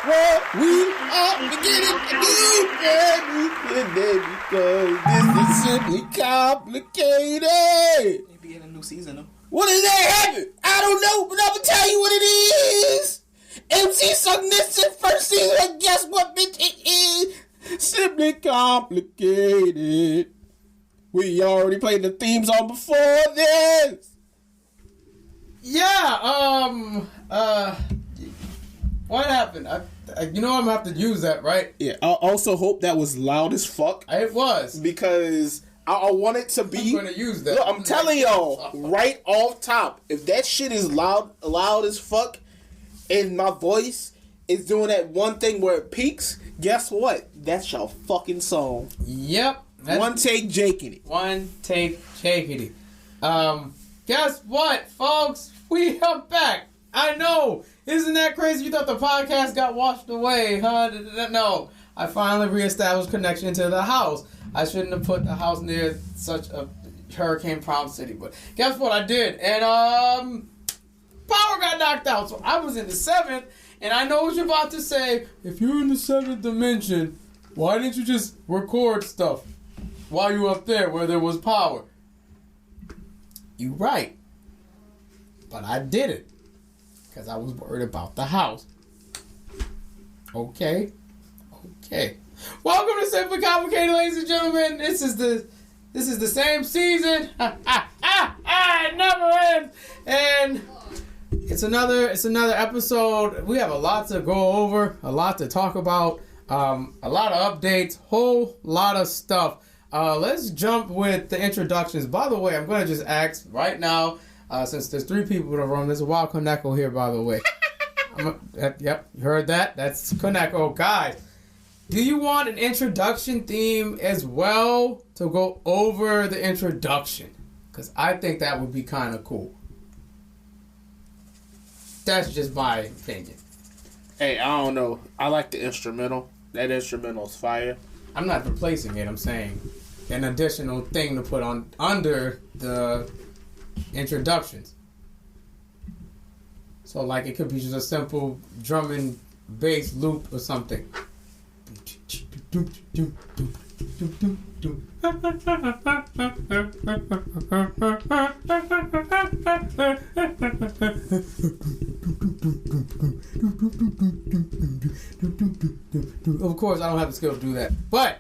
what we are beginning to do, baby, because this is simply complicated. Maybe in a new season, though. What does that happen? I don't know, but I'm gonna tell you what it is. MC sung this in first season, and guess what, bitch? It is simply complicated. We already played the theme song before this. Yeah, what happened? You know I'm gonna have to use that, right? Yeah, I also hope that was loud as fuck. It was. Because I want it to be... I'm gonna use that. Look, I'm telling y'all, right off top, if that shit is loud as fuck, and my voice is doing that one thing where it peaks, guess what? That's your fucking song. Yep. One take Jakey. One take Jakey. Guess what, folks? We are back. I know. Isn't that crazy? You thought the podcast got washed away, huh? No. I finally reestablished connection to the house. I shouldn't have put the house near such a hurricane-prone city, but guess what? I did. And, power got knocked out. So I was in the 7th, and I know what you're about to say. If you're in the 7th dimension, why didn't you just record stuff while you were up there where there was power? You right. But I did it. Because I was worried about the house. Okay. Welcome to Simply Complicated, ladies and gentlemen. This is the same season. It never ends. And it's another episode. We have a lot to go over, a lot to talk about, a lot of updates, whole lot of stuff. Let's jump with the introductions. By the way, I'm going to just ask right now, since there's 3 people in the room, there's a wild Koneko here, by the way. Yep, you heard that? That's Koneko. Guys, do you want an introduction theme as well to go over the introduction? Because I think that would be kind of cool. That's just my opinion. Hey, I don't know. I like the instrumental. That instrumental's fire. I'm not replacing it. I'm saying an additional thing to put on under the introductions. So, like, it could be just a simple drum and bass loop or something. Of course, I don't have the skill to do that. But,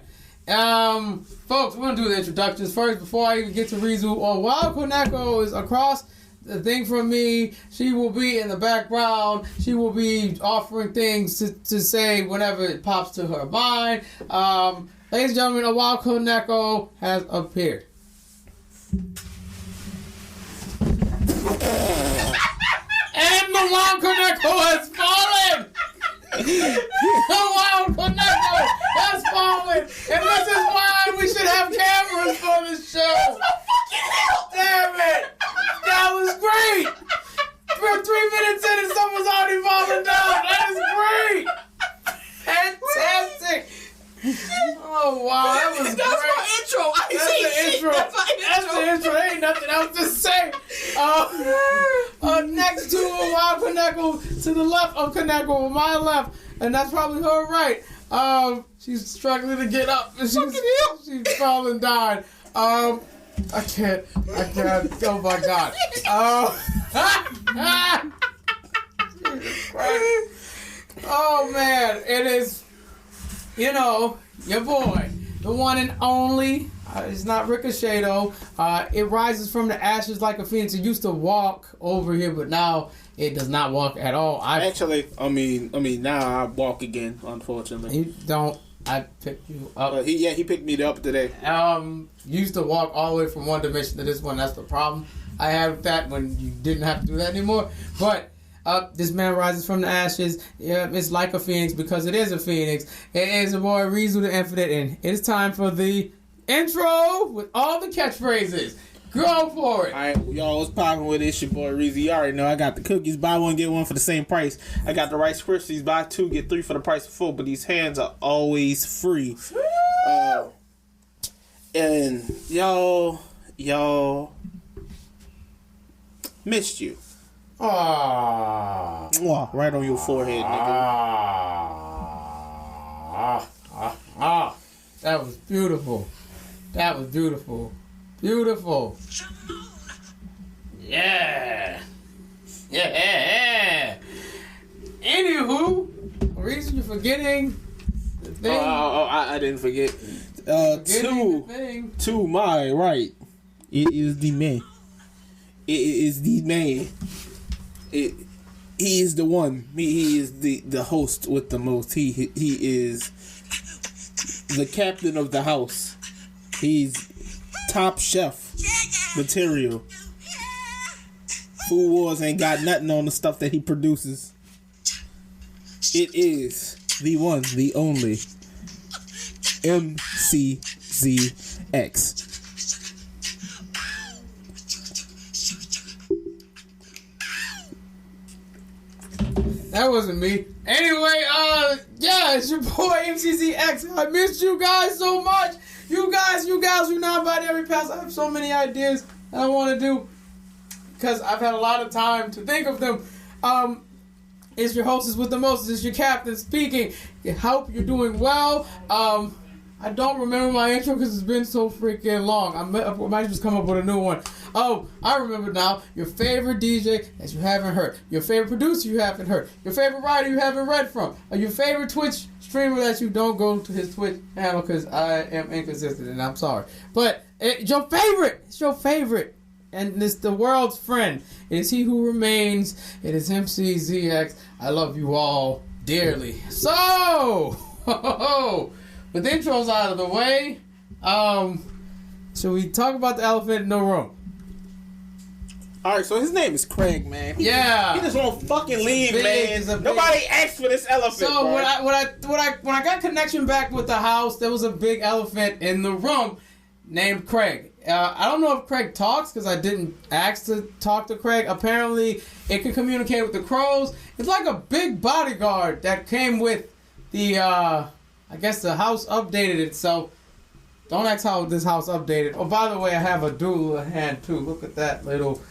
folks, we're going to do the introductions first before I even get to Rizu. While Koneko is across the thing from me, she will be in the background. She will be offering things to say whenever it pops to her mind. Ladies and gentlemen, a wild Koneko has appeared. And the wild Koneko has fallen! The wild Koneko has fallen! And this is why we should have cameras for this show! Damn it! That was great! We're 3 minutes in and someone's already falling down! That is great! Fantastic! Oh wow, that was great! That's my intro! That's the intro! There ain't nothing else to say! Next to a wild Koneko, to the left of Koneko, my left, and that's probably her right. She's struggling to get up, and she's falling down. I can't. Oh my God. Oh man, it is, your boy, the one and only. It's not Ricochet though. It rises from the ashes like a phoenix. It used to walk over here, but now it does not walk at all. Actually, I mean, now I walk again. Unfortunately, You don't. I picked you up. He picked me up today. Used to walk all the way from one dimension to this one. That's the problem I had with that when you didn't have to do that anymore. But this man rises from the ashes. Yeah, it's like a phoenix because it is a phoenix. It is a boy Rizu the Infinite, and it's time for the intro with all the catchphrases. Go for it. Alright, y'all, what's poppin' with this? Your boy Reezy. You already know I got the cookies, buy one, get one for the same price. I got the Rice Krispies, buy 2, get 3 for the price of 4, but these hands are always free. And y'all missed you. Aww. Mwah, right on your forehead, nigga. That was beautiful. That was beautiful. Beautiful. Yeah. Yeah. Anywho, the reason you're forgetting the thing. I didn't forget. To my right, it is the man. It is the man. He is the one. He is the host with the most. He is the captain of the house. He's top chef material. Food Wars ain't got nothing on the stuff that he produces. It is the one, the only MCZX. That wasn't me. Anyway, yeah, it's your boy MCZX. I missed you guys so much. You guys, you know about every pass. I have so many ideas that I want to do because I've had a lot of time to think of them. It's your hostess with the most. It's your captain speaking. I hope you're doing well. I don't remember my intro because it's been so freaking long. I might just come up with a new one. Oh, I remember now. Your favorite DJ that you haven't heard. Your favorite producer you haven't heard. Your favorite writer you haven't read from. Or your favorite Twitch streamer that you don't go to his Twitch handle because I am inconsistent and I'm sorry. But it's your favorite. It's your favorite. And it's the world's friend. It is he who remains. It is MCZX. I love you all dearly. So, with intros out of the way, should we talk about the elephant in the room? Alright, so his name is Craig, man. Yeah. He just won't fucking leave, man. Nobody asked for this elephant. So when I got connection back with the house, there was a big elephant in the room named Craig. I don't know if Craig talks because I didn't ask to talk to Craig. Apparently, it can communicate with the crows. It's like a big bodyguard that came with the, I guess the house updated itself. Don't ask how this house updated. Oh, by the way, I have a doula hand too. Look at that little.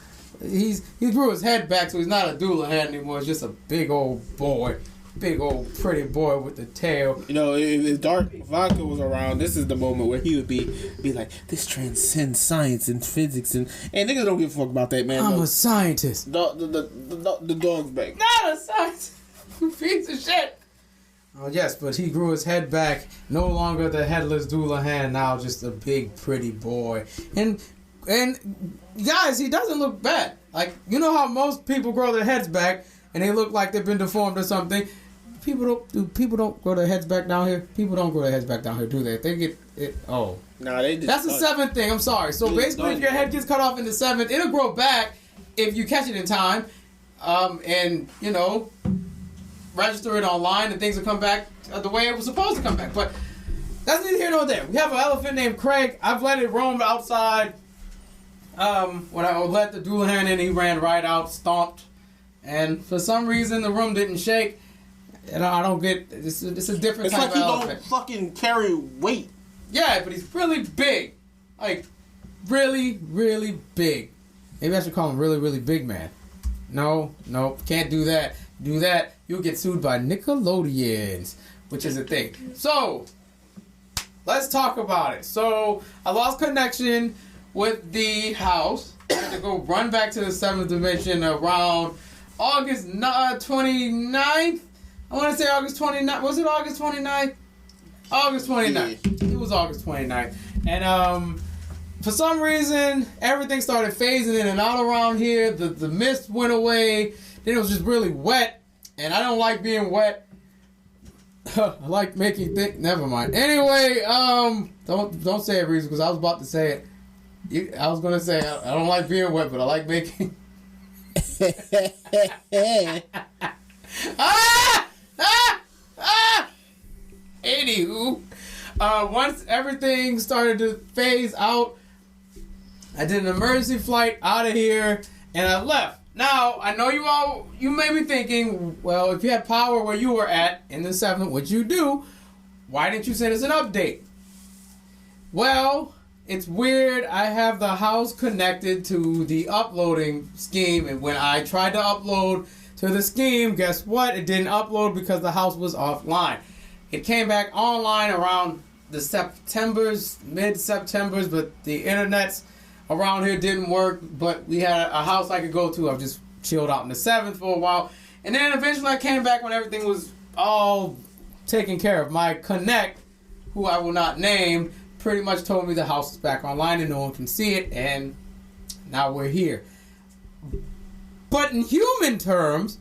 He grew his head back, so he's not a doula hand anymore. It's just a big old boy. Big old pretty boy with the tail. You know, if Dark Vodka was around, this is the moment where he would be like, this transcends science and physics and niggas don't give a fuck about that, man. I'm a scientist. The dog's back. Not a scientist. Piece of shit. Oh yes, but he grew his head back. No longer the headless doula hand. Now just a big pretty boy. And guys, he doesn't look bad. Like, you know how most people grow their heads back and they look like they've been deformed or something. People don't grow their heads back down here. People don't grow their heads back down here, do they? They get it. Oh, nah, they just. That's a 7th thing. I'm sorry. So basically, if your head gets cut off in the 7th, it'll grow back if you catch it in time, and you know, register it online, and things will come back the way it was supposed to come back. But that's neither here nor there. We have an elephant named Craig. I've let it roam outside. When I let the doula hand in, he ran right out, stomped. And for some reason, the room didn't shake. And I don't get it's a different type of elephant. It's like he don't fucking carry weight. Yeah, but he's really big. Like, really, really big. Maybe I should call him really, really big man. No, can't do that. Do that, you'll get sued by Nickelodeons, which is a thing. So, let's talk about it. So, I lost connection with the house. I had to go run back to the 7th dimension around August 29th. I want to say August 29th. Was it August 29th? August 29th. It was August 29th. And for some reason, everything started phasing in and out around here. The mist went away. Then it was just really wet. And I don't like being wet. I like making things. Never mind. Anyway, don't say it, Reese, because I was about to say it. I was going to say I don't like being wet, but I like making... Anywho, once everything started to phase out, I did an emergency flight out of here, and I left. Now, I know you may be thinking, well, if you had power where you were at in the 7th, which you do, why didn't you send us an update? Well, it's weird. I have the house connected to the uploading scheme, and when I tried to upload to the scheme, guess what? It didn't upload because the house was offline. It came back online around the mid-September's, but the internet's around here didn't work. But we had a house I could go to. I've just chilled out in the 7th for a while. And then eventually I came back when everything was all taken care of. My connect, who I will not name, pretty much told me the house is back online and no one can see it. And now we're here. But in human terms,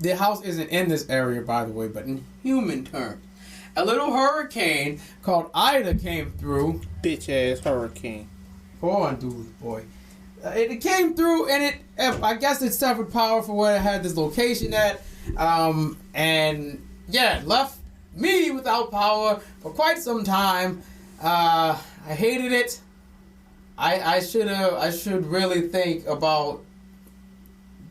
the house isn't in this area, by the way, but in human terms, a little hurricane called Ida came through. Bitch ass hurricane. Go on, Dooley boy. It came through, and I guess it severed power for where it had this location at. And yeah, it left me without power for quite some time. I hated it. I should really think about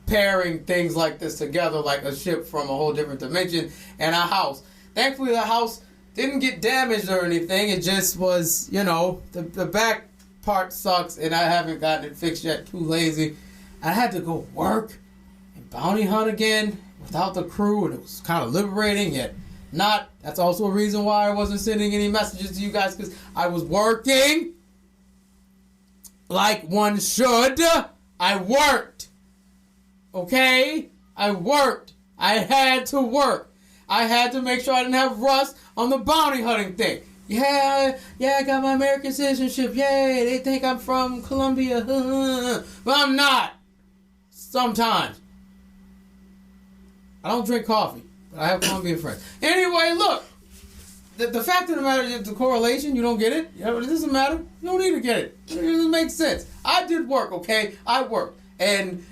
pairing things like this together, like a ship from a whole different dimension and a house. Thankfully, the house didn't get damaged or anything. It just was, the back part sucks, and I haven't gotten it fixed yet. Too lazy. I had to go work and bounty hunt again without the crew, and it was kind of liberating, yet not. That's also a reason why I wasn't sending any messages to you guys, because I was working like one should. I worked. Okay? I worked. I had to work. I had to make sure I didn't have rust on the bounty hunting thing. Yeah, I got my American citizenship. Yay, they think I'm from Colombia. But I'm not. Sometimes. I don't drink coffee, but I have Colombian friends. Anyway, look. The fact of the matter is the correlation, you don't get it. It doesn't matter. You don't need to get it. It doesn't make sense. I did work, okay? I worked. And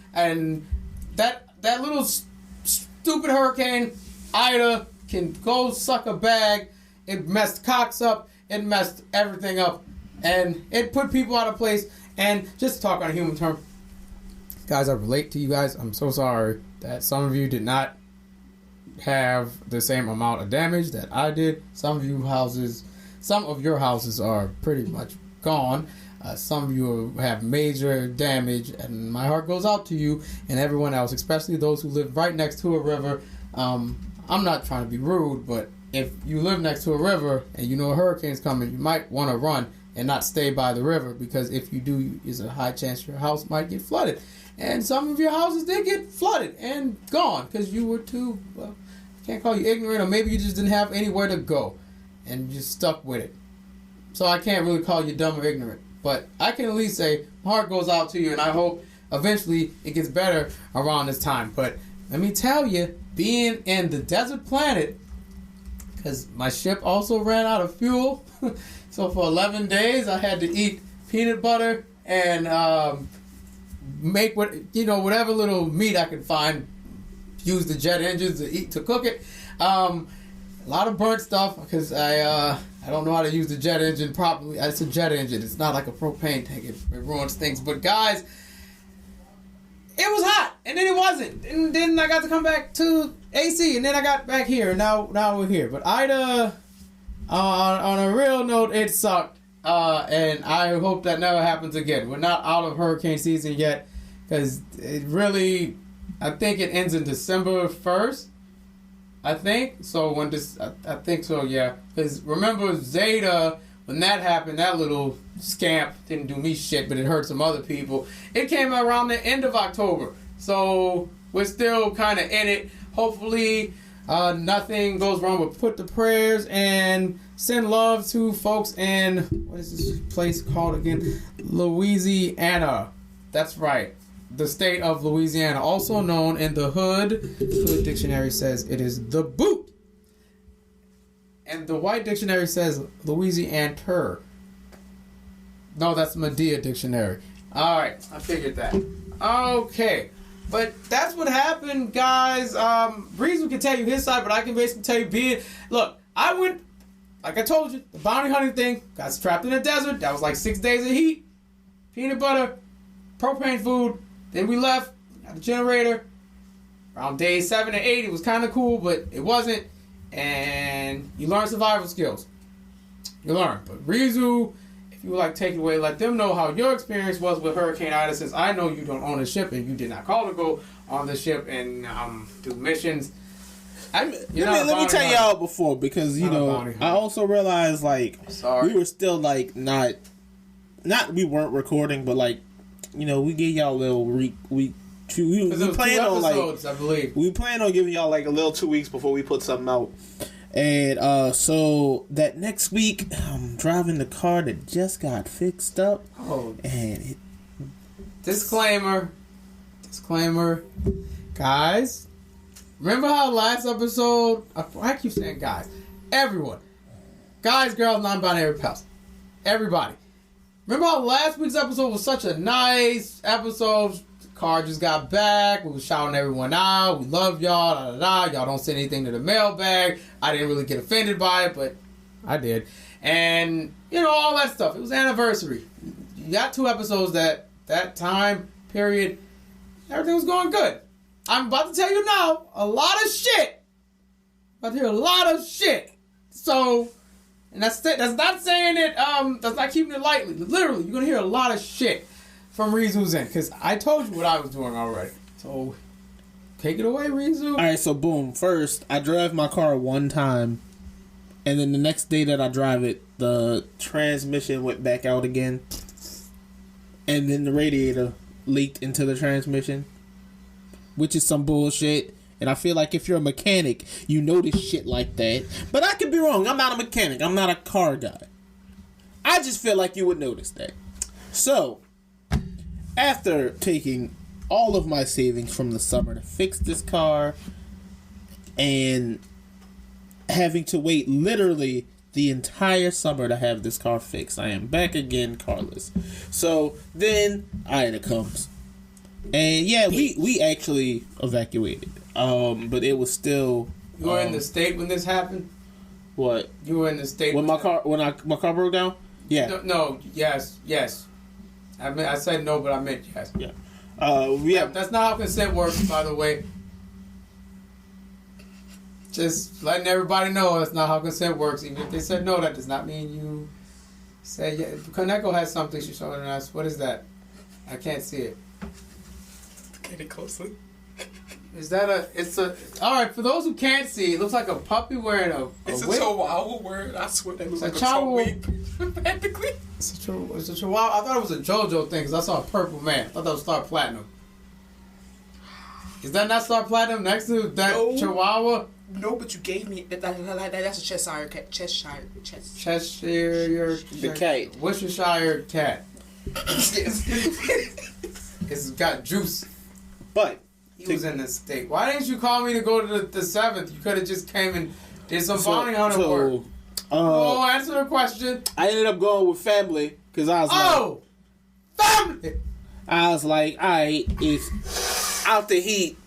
that little stupid hurricane, Ida, can go suck a bag. It messed Cox up. It messed everything up. And it put people out of place. And just to talk on a human term, guys, I relate to you guys. I'm so sorry that some of you did not have the same amount of damage that I did. Some of your houses are pretty much gone. Some of you have major damage, and my heart goes out to you and everyone else, especially those who live right next to a river. I'm not trying to be rude, but if you live next to a river and you know a hurricane's coming, you might want to run and not stay by the river, because if you do, there's a high chance your house might get flooded. And some of your houses did get flooded and gone because you were too, well, I can't call you ignorant, or maybe you just didn't have anywhere to go and you stuck with it. So I can't really call you dumb or ignorant. But I can at least say my heart goes out to you, and I hope eventually it gets better around this time. But let me tell you, being in the desert planet, because my ship also ran out of fuel, so for 11 days I had to eat peanut butter and make whatever little meat I could find, use the jet engines to cook it. A lot of burnt stuff because I don't know how to use the jet engine properly. It's a jet engine. It's not like a propane tank. It ruins things. But guys, it was hot, and then it wasn't. And then I got to come back to AC, and then I got back here, and now we're here. But Ida, on a real note, it sucked. And I hope that never happens again. We're not out of hurricane season yet, because it really, I think it ends in December 1st. I think so. I think so. Yeah, because remember Zeta, when that happened, that little scamp didn't do me shit, but it hurt some other people. It came around the end of October, so we're still kind of in it. Hopefully, nothing goes wrong. But put the prayers and send love to folks in, what is this place called again? Louisiana. That's right. The state of Louisiana, also known in the Hood Dictionary says it is the boot. And the White Dictionary says Louisiana. No, that's Medea Dictionary. Alright, I figured that. Okay. But that's what happened, guys. Breezy can tell you his side, but I can basically tell you look, I went, like I told you, the bounty hunting thing, got trapped in the desert. That was like 6 days of heat, peanut butter, propane food. Then we left, got the generator. Around day 7 and 8, it was kind of cool, but it wasn't. And you learn survival skills. You learn. But Rizu, if you would like to take it away, let them know how your experience was with Hurricane Ida, since I know you don't own a ship and you did not call to go on the ship and do missions. Let me tell y'all before, because you know I also realized like we were still like not we weren't recording, but like you know we gave y'all a little we plan on like I believe we plan on giving y'all like a little 2 weeks before we put something out, and so that next week I'm driving the car that just got fixed up. And disclaimer, guys. Remember how last episode, I keep saying guys, everyone, guys, girls, non-binary pals, everybody. Remember how last week's episode was such a nice episode? The car just got back. We were shouting everyone out. We love y'all. Da, da, da. Y'all don't send anything to the mailbag. I didn't really get offended by it, but I did. And, you know, all that stuff. It was anniversary. You got 2 episodes that time period, everything was going good. I'm about to tell you now, a lot of shit. About to hear a lot of shit. So, and that's not saying it, that's not keeping it lightly. Literally, you're going to hear a lot of shit from Rizu Zen, because I told you what I was doing already. So, take it away, Rizu. Alright, so boom. First, I drive my car one time, and then the next day that I drive it, the transmission went back out again, and then the radiator leaked into the transmission, which is some bullshit. And I feel like if you're a mechanic, you notice shit like that. But I could be wrong. I'm not a mechanic. I'm not a car guy. I just feel like you would notice that. So, after taking all of my savings from the summer to fix this car and having to wait literally the entire summer to have this car fixed, I am back again carless. So, then Ida comes. And yeah, we actually evacuated. But it was still. You were in the state when this happened? What? You were in the state when my car broke down? Yeah. No, yes. I said no, but I meant yes. Yeah. That's not how consent works, by the way. Just letting everybody know that's not how consent works. Even if they said no, that does not mean you say yeah. Kaneko has something she's showing us. What is that? I can't see it. Get it closely. Is that alright, for those who can't see, it looks like a puppy wearing a It's whip. a chihuahua word. I swear that looks like a chihuahua. Practically. It's a chihuahua. I thought it was a JoJo thing because I saw a purple man. I thought that was Star Platinum. Is that not Star Platinum next to that chihuahua? No, but you gave me that's a Cheshire cat. Cheshire. The cat. Worcestershire cat. It's got juice. But he was in the state. Why didn't you call me to go to the 7th? You could have just came and did some bounty hunter work. Answer the question. I ended up going with family because I was family. I was like, alright, it's out the heat.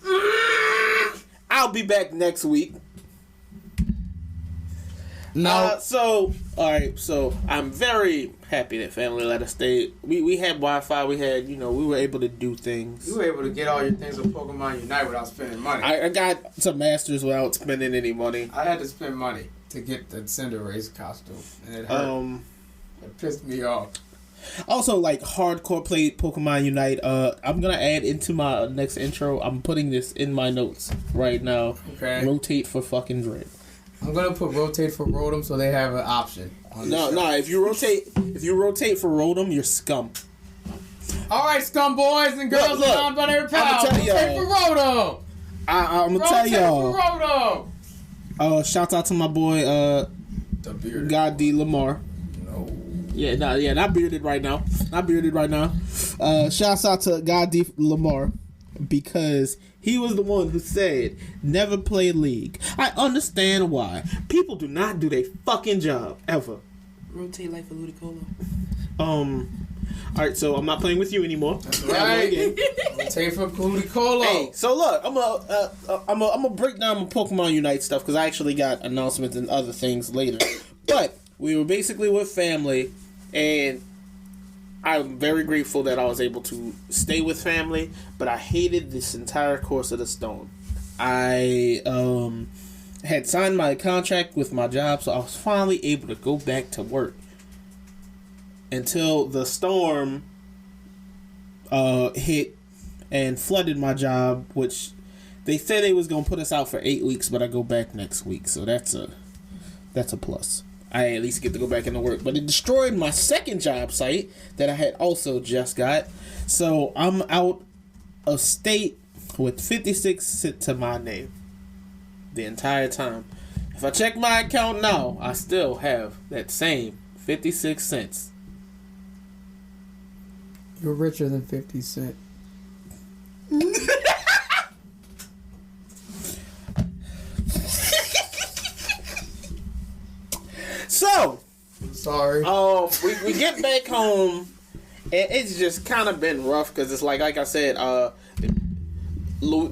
I'll be back next week. No. Alright, so I'm very happy that family let us stay. We had Wi-Fi, we were able to do things. You were able to get all your things with Pokemon Unite without spending money. I got some masters without spending any money. I had to spend money to get the Cinderace costume, and it hurt. It pissed me off. Also, like, hardcore played Pokemon Unite. I'm gonna add into my next intro. I'm putting this in my notes right now. Okay. Rotate for fucking Dread. I'm gonna put rotate for Rotom so they have an option. No. If you rotate for Rotom, you're scum. All right, scum boys and girls, look, non-binary pals. Rotate for Rotom. I'm gonna tell y'all. Rotate for Rotom. Shout out to my boy, God D Lamar. No. Yeah, not bearded right now. Shouts out to God D Lamar because he was the one who said never play League. I understand why. People do not do their fucking job ever. Rotate like a Ludicolo. Alright, so I'm not playing with you anymore. That's right. Rotate for Ludicolo. Hey, so look, I'm gonna break down my Pokemon Unite stuff because I actually got announcements and other things later. But we were basically with family, and I'm very grateful that I was able to stay with family, but I hated this entire course of the storm. I had signed my contract with my job, so I was finally able to go back to work. Until the storm hit and flooded my job, which They said they was gonna put us out for 8 weeks, but I go back next week, so that's a plus. I at least get to go back into work. But it destroyed my second job site that I had also just got. So I'm out of state with 56 cents to my name the entire time. If I check my account now, I still have that same 56 cents. You're richer than 50 Cent. So, sorry. We get back home, and it's just kind of been rough because it's like I said, the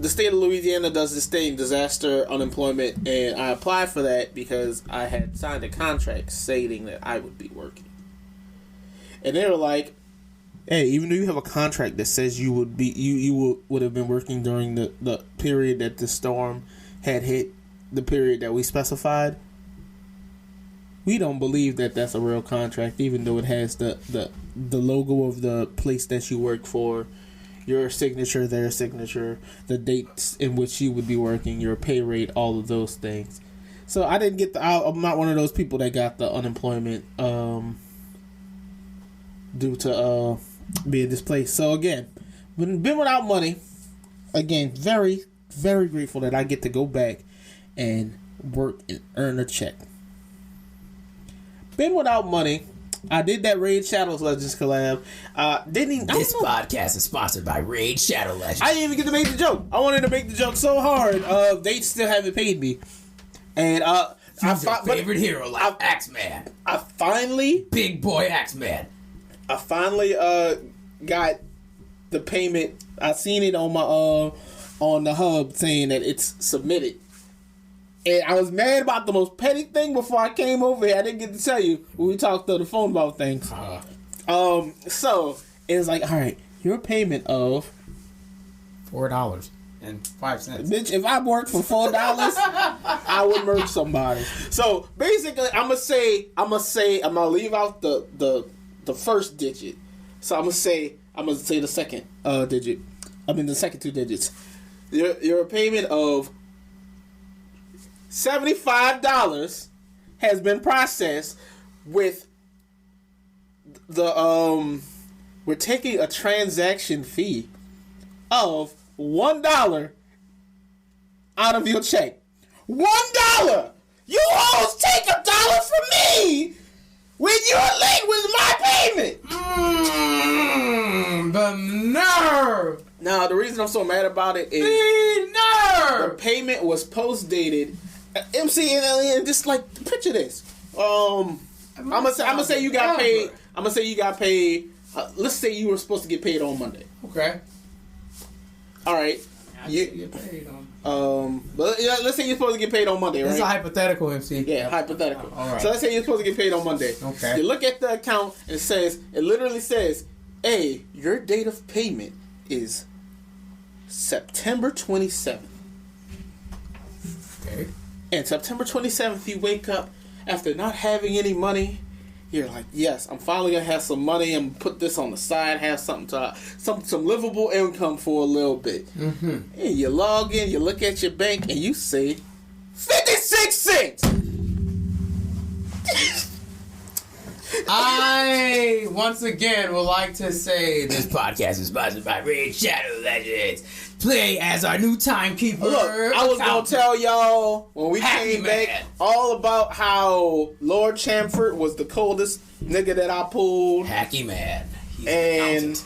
state of Louisiana does this thing, disaster unemployment, and I applied for that because I had signed a contract stating that I would be working. And they were like, "Hey, even though you have a contract that says you would be you would have been working during the period that the storm had hit, the period that we specified, we don't believe that that's a real contract, even though it has the logo of the place that you work for, your signature, their signature, the dates in which you would be working, your pay rate, all of those things." So I didn't get I'm not one of those people that got the unemployment due to being displaced. So again, been without money. Again, very, very grateful that I get to go back and work and earn a check. Been without money. I did that Raid Shadow Legends collab. This podcast is sponsored by Raid Shadow Legends. I didn't even get to make the joke. I wanted to make the joke so hard. They still haven't paid me. And Who's your favorite hero, like Axeman? I finally, Big Boy Axeman. I finally got the payment. I seen it on my on the hub saying that it's submitted. And I was mad about the most petty thing before I came over here. I didn't get to tell you when we talked on the phone about things. So it was like, all right, your payment of $4.05. Bitch, if I worked for $4, I would murder somebody. So basically, I'm gonna leave out the first digit. So I'm gonna say the second digit. I mean the second two digits. Your payment of $75 has been processed with the we're taking a transaction fee of $1 out of your check. $1! You always take $1 from me when you're late with my payment. The nerve! Now, the reason I'm so mad about it is The nerve! the payment was post-dated. MC and just like, picture this. I'm gonna say you got paid. I'm gonna say you got paid. Let's say you were supposed to get paid on Monday. Okay. All right. You get paid on. But yeah, let's say you're supposed to get paid on Monday, right? This is a hypothetical, MC. Yeah, hypothetical. All right. So let's say you're supposed to get paid on Monday. Okay. You look at the account and it literally says, "Hey, your date of payment is September 27th." Okay. And September 27th, you wake up after not having any money. You're like, yes, I'm finally gonna have some money and put this on the side, have something to some livable income for a little bit. Mm-hmm. And you log in, you look at your bank, and you see 56 cents. I once again would like to say This podcast is sponsored by Raid Shadow Legends. Play as our new timekeeper. Look, I was gonna tell y'all when we came back all about how Lord Chamford was the coldest nigga that I pulled. Hacky Man. He's And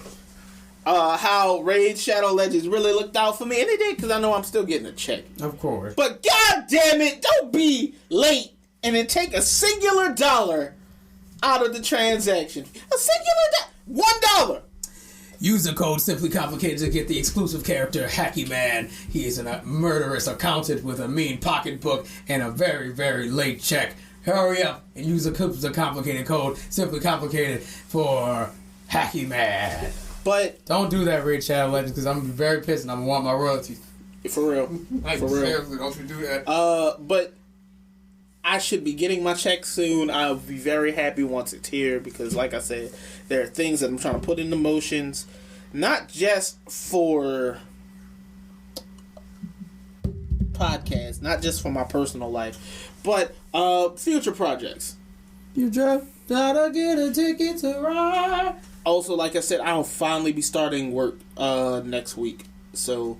how Raid Shadow Legends really looked out for me, and they did because I know I'm still getting a check. of course. But god damn it, don't be late and then take a singular dollar out of the transaction. A singular $1. Use the code Simply Complicated to get the exclusive character Hacky Man. He is a murderous accountant with a mean pocketbook and a very, very late check. Hurry up and use the complicated code Simply Complicated for Hacky Man. But Don't do that, Raid Shadow Legends, because I'm very pissed and I'm gonna want my royalties. for real, Like, for real. seriously, don't you do that. But I should be getting my check soon. I'll be very happy once it's here because, like I said, there are things that I'm trying to put into motions, not just for podcast, not just for my personal life, but future projects. You just gotta get a ticket to ride. Also, like I said, I'll finally be starting work next week, so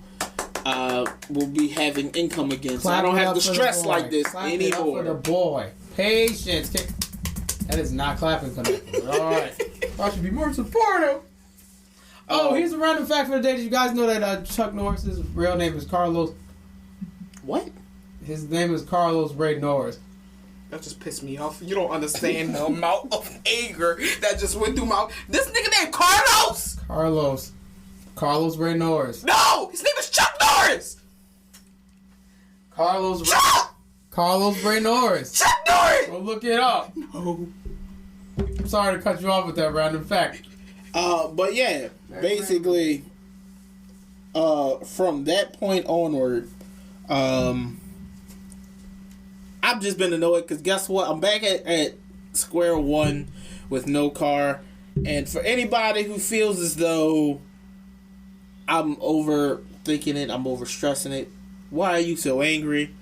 we'll be having income again. So I don't have to stress like this anymore. For the boy, patience. That is not clapping connected. All right, I should be more supportive. Oh, here's a random fact for the day. Did you guys know that Chuck Norris's real name is Carlos? What? His name is Carlos Ray Norris. That just pissed me off. You don't understand the amount of anger that just went through my... This nigga named Carlos! Carlos Ray Norris. No! His name is Chuck Norris! Carlos Ray Norris. Chuck Norris! Go look it up. No. I'm sorry to cut you off with that random fact. But yeah, basically, from that point onward, I've just been annoyed because guess what? I'm back at square one with no car. And for anybody who feels as though I'm overthinking it, I'm overstressing it, why are you so angry?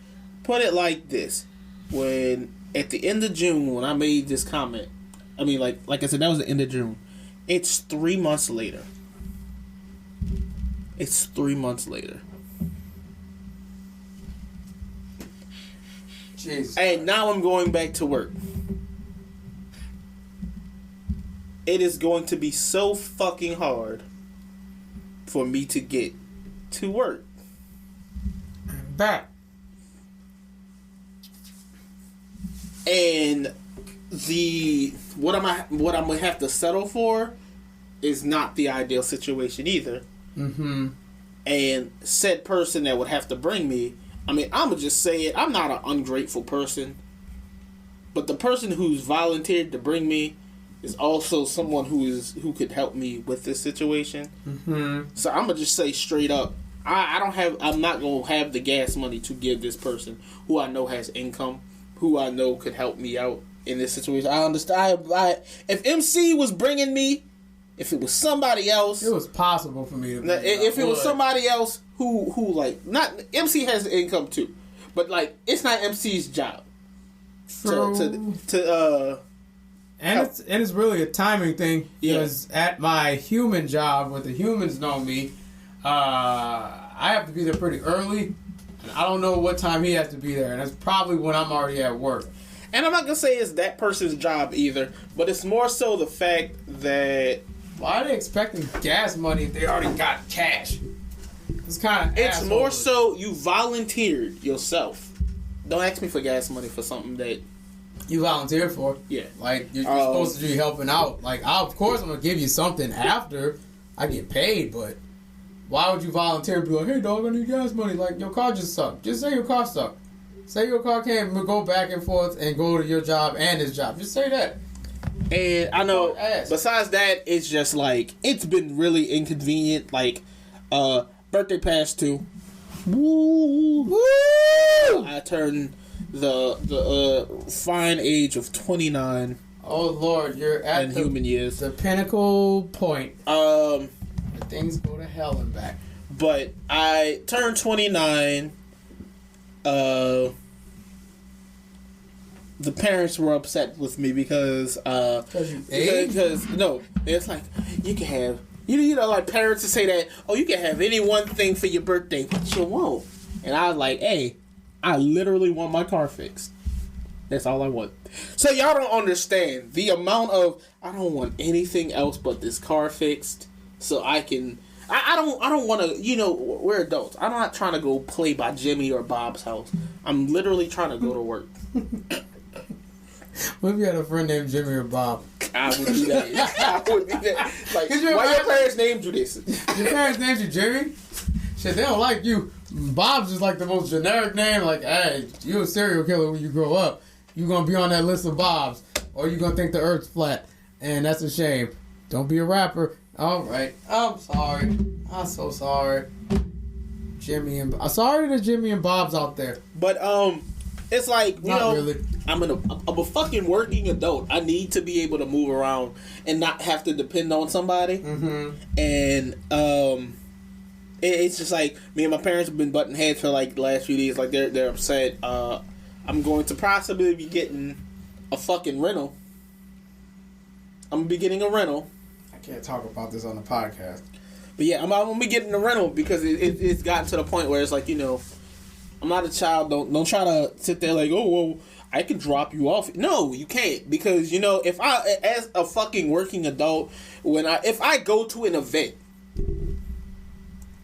Put it like this. When, at the end of June, when I made this comment, I mean, like I said, that was the end of June. It's 3 months later. It's 3 months later. Jeez. And now I'm going back to work. It is going to be so fucking hard for me to get to work. I'm back. And what I'm gonna have to settle for is not the ideal situation either. Mm-hmm. And said person that would have to bring me, I mean, I'm gonna just say it, I'm not an ungrateful person, but the person who's volunteered to bring me is also someone who could help me with this situation. Mm-hmm. So I'm gonna just say straight up, I'm not gonna have the gas money to give this person who I know has income, who I know could help me out in this situation. I understand. If MC was bringing me, if it was somebody else, it was possible for me to. If it was somebody else who like, not MC has income too, but like it's not MC's job to and it's really a timing thing because at my human job, where the humans know me, I have to be there pretty early, and I don't know what time he has to be there, and that's probably when I'm already at work. And I'm not gonna say it's that person's job either, but it's more so the fact that why are they expecting gas money if they already got cash? It's kind of it's more so you volunteered yourself. Don't ask me for gas money for something that you volunteered for. Yeah, like you're supposed to be helping out. Like, of course, I'm gonna give you something after I get paid, but why would you volunteer? Be like, hey, dog, I need gas money. Like, your car just sucked. Just say your car sucked. Say your car can't go back and forth and go to your job and his job. Just say that. And I know, besides that, it's just like, it's been really inconvenient. Like, birthday passed too. Woo! Woo! I turned the fine age of 29. Oh, Lord, you're at human years. The pinnacle point. Where things go to hell and back. But I turned 29. The parents were upset with me because no, it's like you can have you know like parents to say that, oh, you can have any one thing for your birthday, but you won't. And I was like, hey, I literally want my car fixed. That's all I want. So y'all don't understand the amount of I don't want anything else but this car fixed so I can. I don't want to, you know, we're adults. I'm not trying to go play by Jimmy or Bob's house. I'm literally trying to go to work. What if you had a friend named Jimmy or Bob? I would do that. I would do that. Like, why your parents named you this? Your parents named you Jimmy? Shit, they don't like you. Bob's just like the most generic name. Like, hey, you're a serial killer when you grow up. You're going to be on that list of Bobs. Or you're going to think the earth's flat. And that's a shame. Don't be a rapper. All right. I'm sorry. I'm so sorry. Sorry to Jimmy and Bob's out there. But, it's like, you know, really. I'm a fucking working adult. I need to be able to move around and not have to depend on somebody. Mm-hmm. And, it's just like me and my parents have been butting heads for like the last few days. Like they're upset. I'm going to possibly be getting a fucking rental. I'm gonna be getting a rental. I can't talk about this on the podcast. But yeah, I'm gonna be getting a rental because it's gotten to the point where it's like, I'm not a child. Don't try to sit there like, oh well, I can drop you off. No, you can't, because if I, as a fucking working adult, if I go to an event,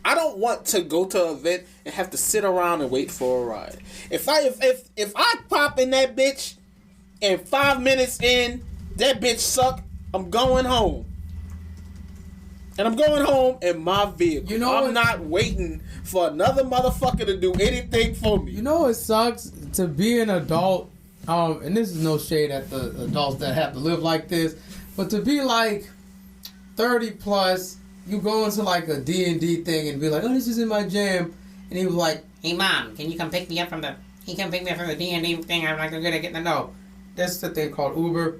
I don't want to go to an event and have to sit around and wait for a ride. If I pop in that bitch and 5 minutes in, that bitch suck, I'm going home. And I'm going home in my vehicle. I'm not waiting for another motherfucker to do anything for me. You know what sucks? To be an adult, and this is no shade at the adults that have to live like this, but to be like 30 plus, you go into like a D&D thing and be like, oh, this is in my jam. And he was like, hey mom, can you come pick me up from the D&D thing? I'm like, I'm good at getting to know. There's the thing called Uber.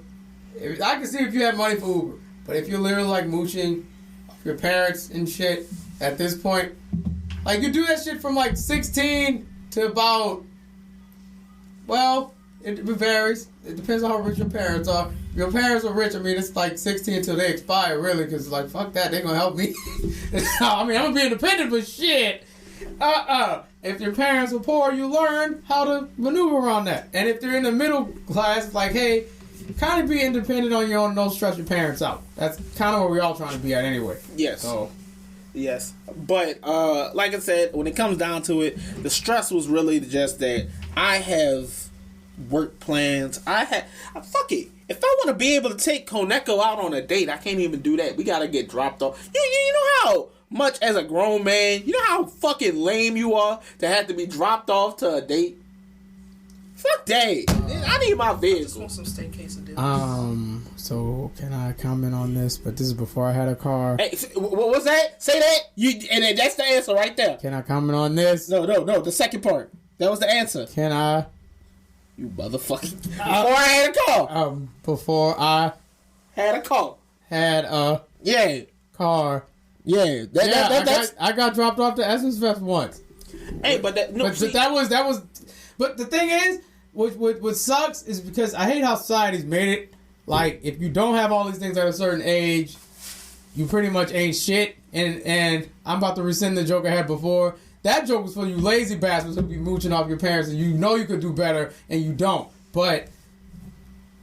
I can see if you have money for Uber, but if you're literally like mooching your parents and shit at this point, like you do that shit from like 16 to about, well, it varies. It depends on how rich your parents are. If your parents are rich, I mean, it's like 16 until they expire, really, because like, fuck that, they gonna help me. I mean, I'm gonna be independent, but shit. If your parents are poor, you learn how to maneuver around that. And if they're in the middle class, it's like, hey, kind of be independent on your own, don't stress your parents out. That's kind of where we're all trying to be at anyway. Yes. So. Yes. But, like I said, when it comes down to it, the stress was really just that I have work plans. Fuck it. If I want to be able to take Koneko out on a date, I can't even do that. We got to get dropped off. You know how much as a grown man, you know how fucking lame you are to have to be dropped off to a date? Fuck that. I need my vehicle. Just want some steak quesadillas. So can I comment on this? But this is before I had a car. Hey, what was that? Say that. And then that's the answer right there. Can I comment on this? No. The second part. That was the answer. Can I? You motherfucker. Before I had a car. Before I had a car. Had a car. Yeah. I got dropped off to Essence Fest once. Hey, but that was. But the thing is, what sucks is because I hate how society's made it. Like, if you don't have all these things at a certain age, you pretty much ain't shit. And I'm about to rescind the joke I had before. That joke was for you lazy bastards who be mooching off your parents and you know you could do better and you don't. But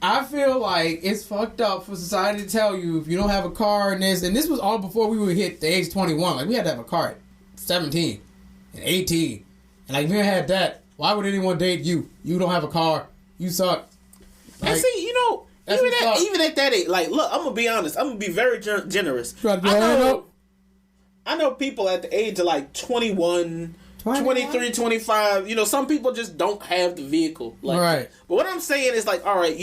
I feel like it's fucked up for society to tell you if you don't have a car and this was all before we would hit the age 21. Like, we had to have a car at 17 and 18. And like, if we had that, why would anyone date you? You don't have a car. You suck. Like, and see, even at that age, like, look, I'm gonna be honest. I'm gonna be very generous. I know people at the age of like 21, 23, 25. Some people just don't have the vehicle. Like, right. But what I'm saying is like, all right,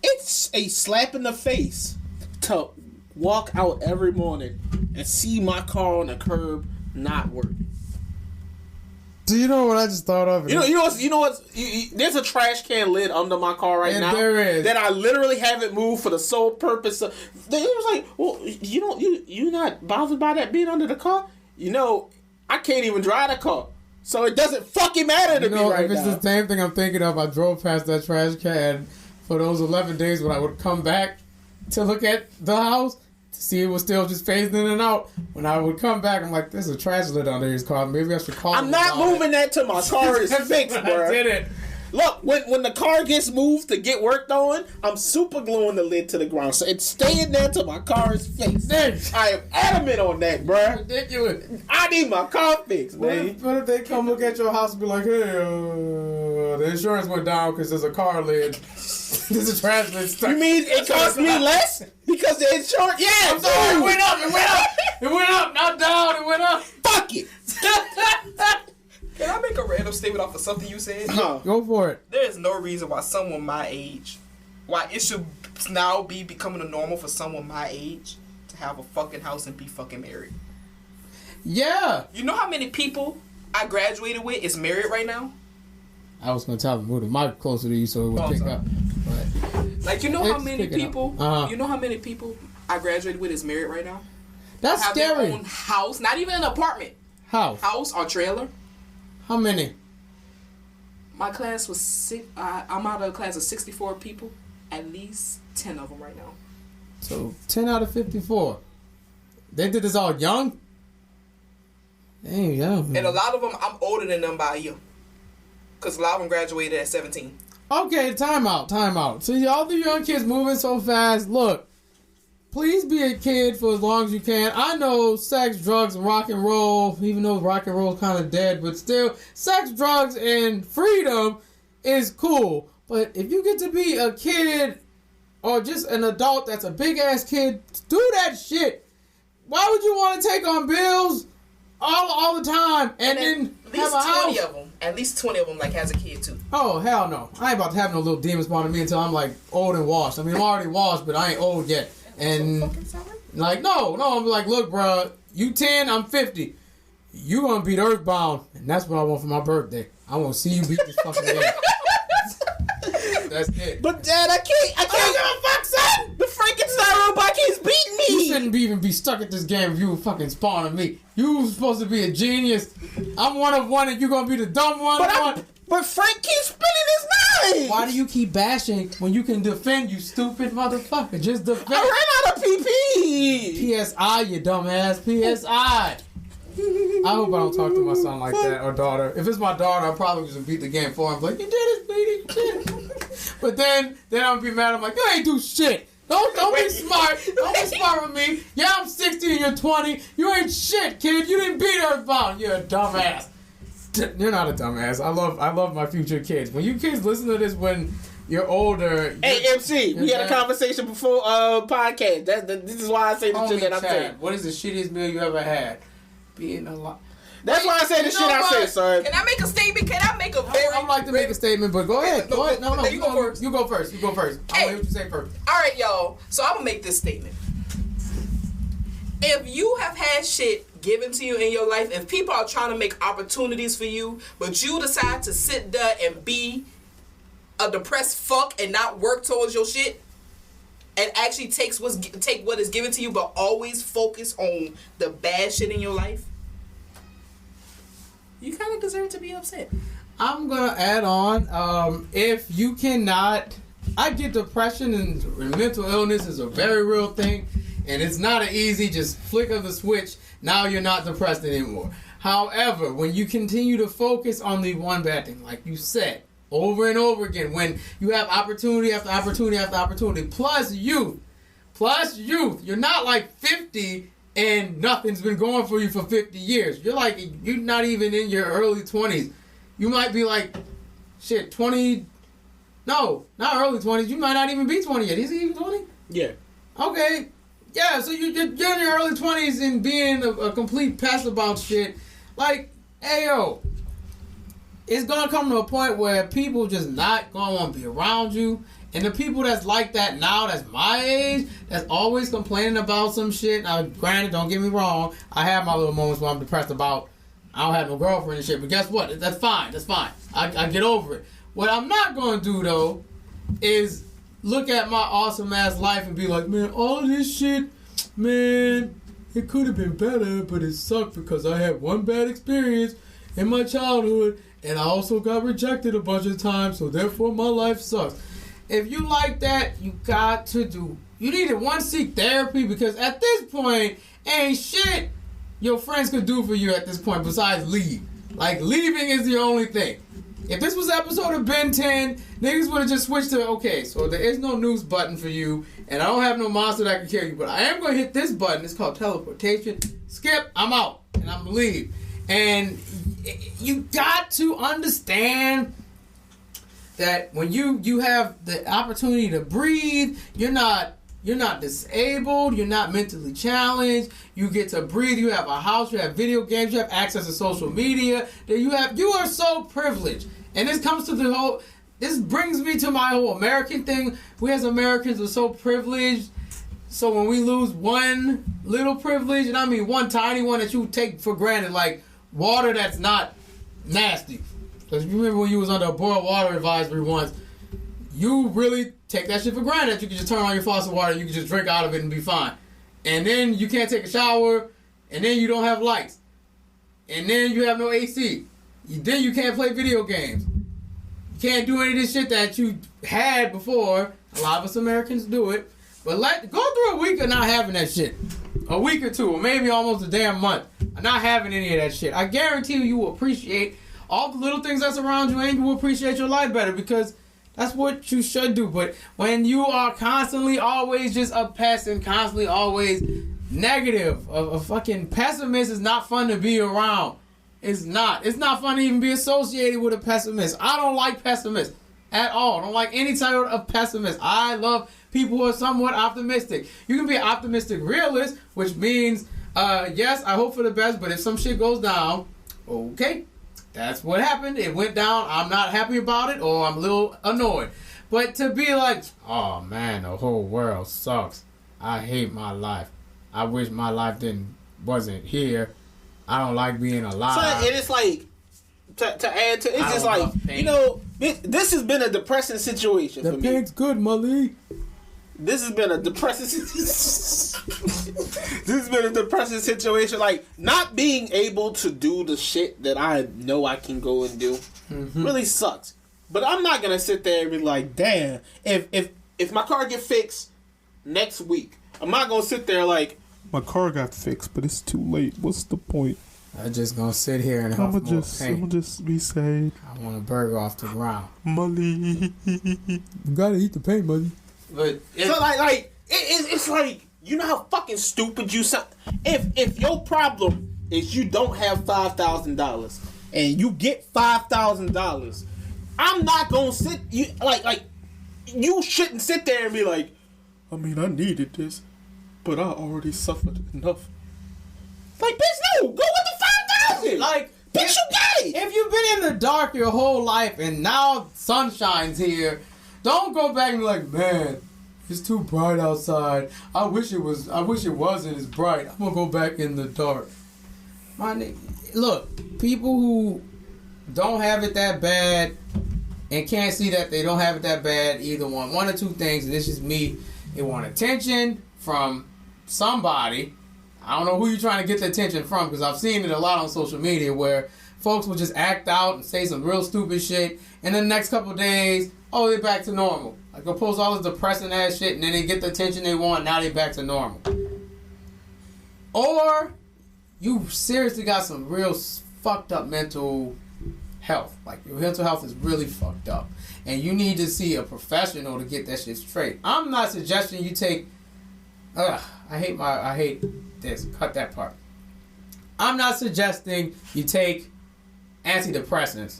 it's a slap in the face to walk out every morning and see my car on the curb not working. Do you know what I just thought of? You know what? There's a trash can lid under my car right now. There is. That I literally haven't moved for the sole purpose of. It was like, well, you not bothered by that being under the car? I can't even drive the car, so it doesn't fucking matter to me right now. If it's the same thing I'm thinking of, I drove past that trash can for those 11 days when I would come back to look at the house. See, it was still just phasing in and out. When I would come back, I'm like, there's a trash lid under his car. Maybe I should call him. I'm not moving that till my car is fixed, bro. I did it. Look, when the car gets moved to get worked on, I'm super gluing the lid to the ground. So it's staying there till my car is fixed. I am adamant on that, bro. Ridiculous. I need my car fixed, man. What if they come look at your house and be like, hey, the insurance went down because there's a car lid. There's a trash lid stuck. You mean it cost me less? Because the insurance? Yeah, I'm sorry, it went up. It went up, not down, it went up. Fuck it. Can I make a random statement off of something you said? Go for it. There is no reason why someone my age, why it should now be becoming a normal for someone my age to have a fucking house and be fucking married. Yeah. You know how many people I graduated with is married right now? I was going to tell them, move the mic closer to you so it would pick up. But like, you know how many people I graduated with is married right now? That's have scary. their own house, not even an apartment. House or trailer. How many? My class was I'm out of a class of 64 people. At least 10 of them right now. So 10 out of 54. They did this all young? Dang, young. And a lot of them, I'm older than them by a year. Because a lot of them graduated at 17. Okay, time out. See, all the young kids moving so fast. Look, please be a kid for as long as you can. I know sex, drugs, and rock and roll, even though rock and roll is kind of dead, but still, sex, drugs, and freedom is cool. But if you get to be a kid or just an adult that's a big-ass kid, do that shit. Why would you want to take on bills all the time and then at least have a 20 house? of them. At least 20 of them like has a kid too. Oh, hell no. I ain't about to have no little demons spawn on me until I'm like old and washed. I mean, I'm already washed, but I ain't old yet. And like, no, I'm like, look, bro, you 10, I'm 50. You gonna beat Earthbound, and that's what I want for my birthday. I want to see you beat this fucking game. That's it. But Dad, I can't. I don't give a fuck, son! The Frankenstein robot keeps beating me. You shouldn't even be stuck at this game if you were fucking spawning me. You were supposed to be a genius. I'm one of one, and you gonna be the dumb one. But Frank keeps spinning his knife. Why do you keep bashing when you can defend, you stupid motherfucker? Just defend. I ran out of PP. PSI, you dumbass. PSI. I hope I don't talk to my son like that or daughter. If it's my daughter, I'll probably just beat the game for him. Like, you did it, sweetie. You did it. But then I'm gonna be mad. I'm like, you ain't do shit. Don't be smart. Don't be smart with me. Yeah, I'm 60 and you're 20. You ain't shit, kid. You didn't beat Earthbound. You're a dumbass. You're not a dumbass. I love my future kids. When you kids listen to this when you're older. Hey, MC, we had a conversation before podcast. This is why I say the shit that I'm saying. What is the shittiest meal you ever had? Being alive. That's why I say the shit I say, son. Can I make a statement? Can I make a very... I'd like to make a statement, but go ahead. No, Go ahead. No, you go first. You go first. I want to hear what you say first. All right, y'all. So I'm going to make this statement. If you have had shit given to you in your life, if people are trying to make opportunities for you, but you decide to sit there and be a depressed fuck and not work towards your shit, and actually take what is given to you, but always focus on the bad shit in your life, you kind of deserve to be upset. I'm going to add on, if you cannot, I get depression and mental illness is a very real thing, and it's not an easy just flick of the switch, now you're not depressed anymore. However, when you continue to focus on the one bad thing, like you said, over and over again, when you have opportunity after opportunity after opportunity, plus youth, you're not like 50 and nothing's been going for you for 50 years. You're not even in your early 20s. You might be like, 20, no, not early 20s. You might not even be 20 yet. Is he even 20? Yeah. Okay. Yeah, so you're in your early 20s and being a complete pass about shit. Like, hey, yo, it's going to come to a point where people just not going to want to be around you. And the people that's like that now, that's my age, that's always complaining about some shit. Now, granted, don't get me wrong. I have my little moments where I'm depressed about I don't have no girlfriend and shit. But guess what? That's fine. I get over it. What I'm not going to do, though, is look at my awesome-ass life and be like, man, all of this shit, man, it could have been better, but it sucked because I had one bad experience in my childhood, and I also got rejected a bunch of times, so therefore my life sucks. If you like that, you need to seek therapy, because at this point, ain't shit your friends could do for you at this point besides leave. Like, leaving is the only thing. If this was an episode of Ben 10, niggas would have just switched to, okay, so there is no news button for you, and I don't have no monster that can carry you, but I am going to hit this button. It's called teleportation. Skip, I'm out, and I'm going to leave. And you got to understand that when you have the opportunity to breathe, you're not disabled, you're not mentally challenged, you get to breathe, you have a house, you have video games, you have access to social media, you are so privileged. And this brings me to my whole American thing. We as Americans are so privileged, so when we lose one little privilege, and I mean one tiny one that you take for granted, like water that's not nasty. Because you remember when you was under a boiled water advisory once, you really take that shit for granted that you can just turn on your faucet water and you can just drink out of it and be fine. and then you can't take a shower, and then you don't have lights, and then you have no AC. Then you can't play video games. You can't do any of this shit that you had before. A lot of us Americans do it. But go through a week of not having that shit. A week or two, or maybe almost a damn month. Of not having any of that shit. I guarantee you will appreciate all the little things that's around you, and you will appreciate your life better, because that's what you should do. But when you are constantly always just a pest and constantly always negative, a fucking pessimist is not fun to be around. It's not. It's not fun to even be associated with a pessimist. I don't like pessimists at all. I don't like any type of pessimist. I love people who are somewhat optimistic. You can be an optimistic realist, which means, yes, I hope for the best, but if some shit goes down, okay, that's what happened. It went down. I'm not happy about it, or I'm a little annoyed. But to be like, oh man, the whole world sucks. I hate my life. I wish my life wasn't here. I don't like being alive. So, and it's like, to add to, it's just like, you know, this has been a depressing situation for me. The pig's good, Malik. This has been a depressing situation. Like, not being able to do the shit that I know I can go and do really sucks. But I'm not gonna sit there and be like, damn, if my car get fixed next week, I'm not gonna sit there like, my car got fixed, but it's too late. What's the point? I'm just gonna sit here and I'm gonna just be sad. I want a burger off the ground. Molly. You gotta eat the paint, buddy. But so it's like, you know how fucking stupid you sound. If your problem is you don't have $5,000 and you get $5,000, I'm not gonna sit you like you shouldn't sit there and be like, I mean, I needed this, but I already suffered enough. Like, bitch, no, go with the 5,000. Like, bitch, you got it. If you've been in the dark your whole life and now sunshine's here, don't go back and be like, man, it's too bright outside. I wish it wasn't as bright. I'm gonna go back in the dark. My nigga, look, people who don't have it that bad and can't see that they don't have it that bad either want one or two things, and this is me. They want attention from somebody. I don't know who you're trying to get the attention from, because I've seen it a lot on social media where folks will just act out and say some real stupid shit, and then the next couple of days, oh, they're back to normal. Like, they'll post all this depressing ass shit, and then they get the attention they want, now they're back to normal. Or you seriously got some real fucked up mental health. Like, your mental health is really fucked up, and you need to see a professional to get that shit straight. I'm not suggesting you take... I hate this. Cut that part. I'm not suggesting you take antidepressants,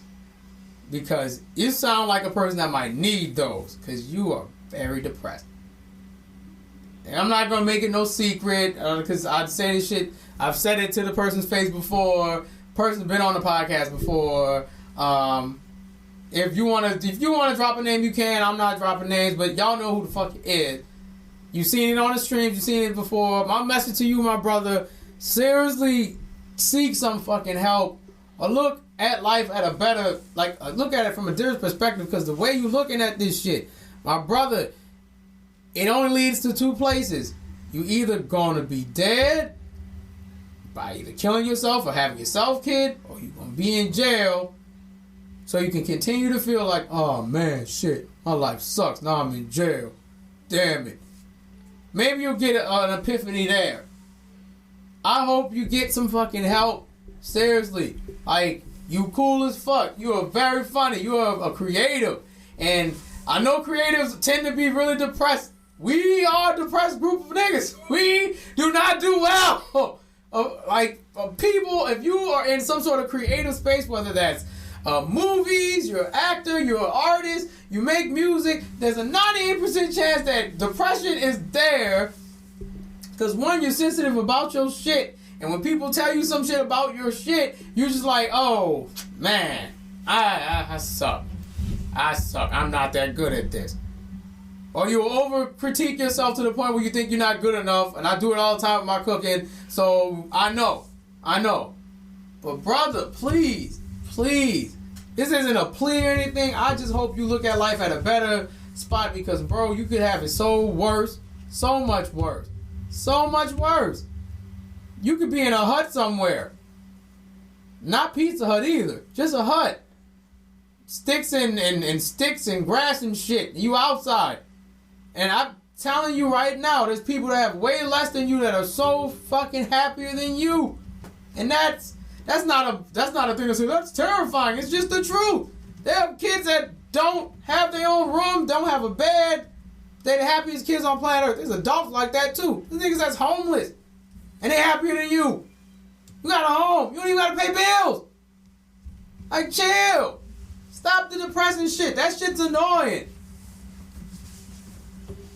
because you sound like a person that might need those, because you are very depressed. And I'm not going to make it no secret, because I'd say this shit. I've said it to the person's face before. Person's been on the podcast before. If you want to drop a name, you can. I'm not dropping names, but y'all know who the fuck it is. You've seen it on the streams. You've seen it before. My message to you, my brother, seriously seek some fucking help, or look at life at a better, look at it from a different perspective, because the way you looking at this shit, my brother, it only leads to two places. You either gonna be dead by either killing yourself or having yourself killed, or you gonna be in jail so you can continue to feel like, oh man, shit, my life sucks. Now I'm in jail. Damn it. Maybe you'll get an epiphany there. I hope you get some fucking help. Seriously. Like, you cool as fuck. You are very funny. You are a creative. And I know creatives tend to be really depressed. We are a depressed group of niggas. We do not do well. People, if you are in some sort of creative space, whether that's movies, you're an actor, you're an artist, you make music, there's a 98% chance that depression is there, because one, you're sensitive about your shit, and when people tell you some shit about your shit, you're just like, oh man, I suck, I'm not that good at this. Or you over critique yourself to the point where you think you're not good enough, and I do it all the time with my cooking, so I know, but brother, please, this isn't a plea or anything. I just hope you look at life at a better spot, because, bro, you could have it so much worse. So much worse. You could be in a hut somewhere. Not Pizza Hut either. Just a hut. Sticks and sticks and grass and shit. You outside. And I'm telling you right now, there's people that have way less than you that are so fucking happier than you. And that's not a thing to say, that's terrifying. It's just the truth. They have kids that don't have their own room, don't have a bed. They're the happiest kids on planet Earth. There's adults like that too. There's niggas that's homeless. And they happier than you. You got a home. You don't even gotta pay bills. Like, chill. Stop the depressing shit. That shit's annoying.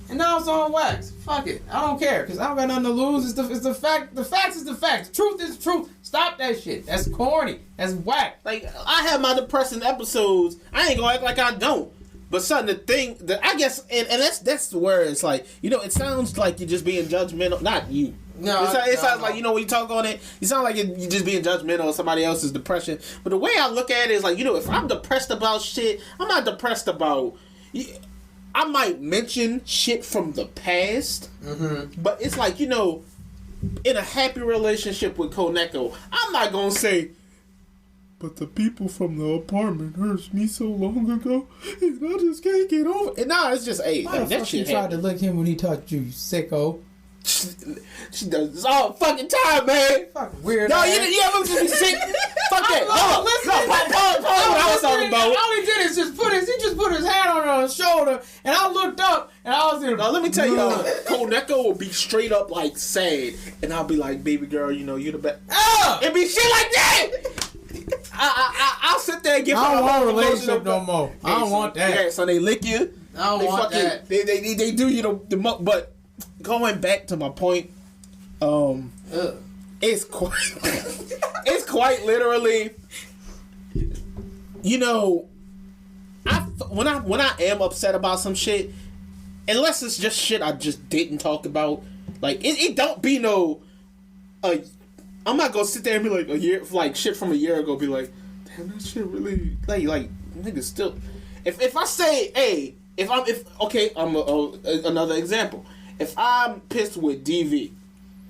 And now it's on wax. Fuck it. I don't care, because I don't got nothing to lose. It's the fact. The facts is the facts. The truth is the truth. Stop that shit. That's corny. That's whack. Like, I have my depressing episodes. I ain't gonna act like I don't. But something, the thing that I guess, and that's where it's like, it sounds like you're just being judgmental. Not you. No, it sounds like, when you talk on it, you sound like you're just being judgmental of somebody else's depression. But the way I look at it is like, if I'm depressed about shit, I'm not depressed about. I might mention shit from the past, but it's like, in a happy relationship with Koneko, I'm not gonna say, but the people from the apartment hurt me so long ago, and I just can't get over it. Nah, it's just, hey, Why like, the that fuck shit you tried happened. to lick him when he touched you, you sicko? She does this all fucking time, man. Fuck weird. No, you ever just be sick? Fuck that. No, Listen, pause what I was talking about. All he did is he just put his hand on her shoulder, and I looked up, and I was in. Now, let me tell y'all, Koneko will be straight up, like, sad, and I'll be like, baby girl, you the best. It be shit like that! I'll sit there and give her I don't a want a whole relationship emotional- no more. I don't want that. Yeah, so they lick you. I don't They want fucking- that. They do you the most, but going back to my point, it's quite literally, when I am upset about some shit, unless it's just shit I just didn't talk about, like it don't be no, I'm not gonna sit there and be like shit from a year ago, be like, damn, that shit really like niggas still. If I say, hey, I'm another example. If I'm pissed with DV,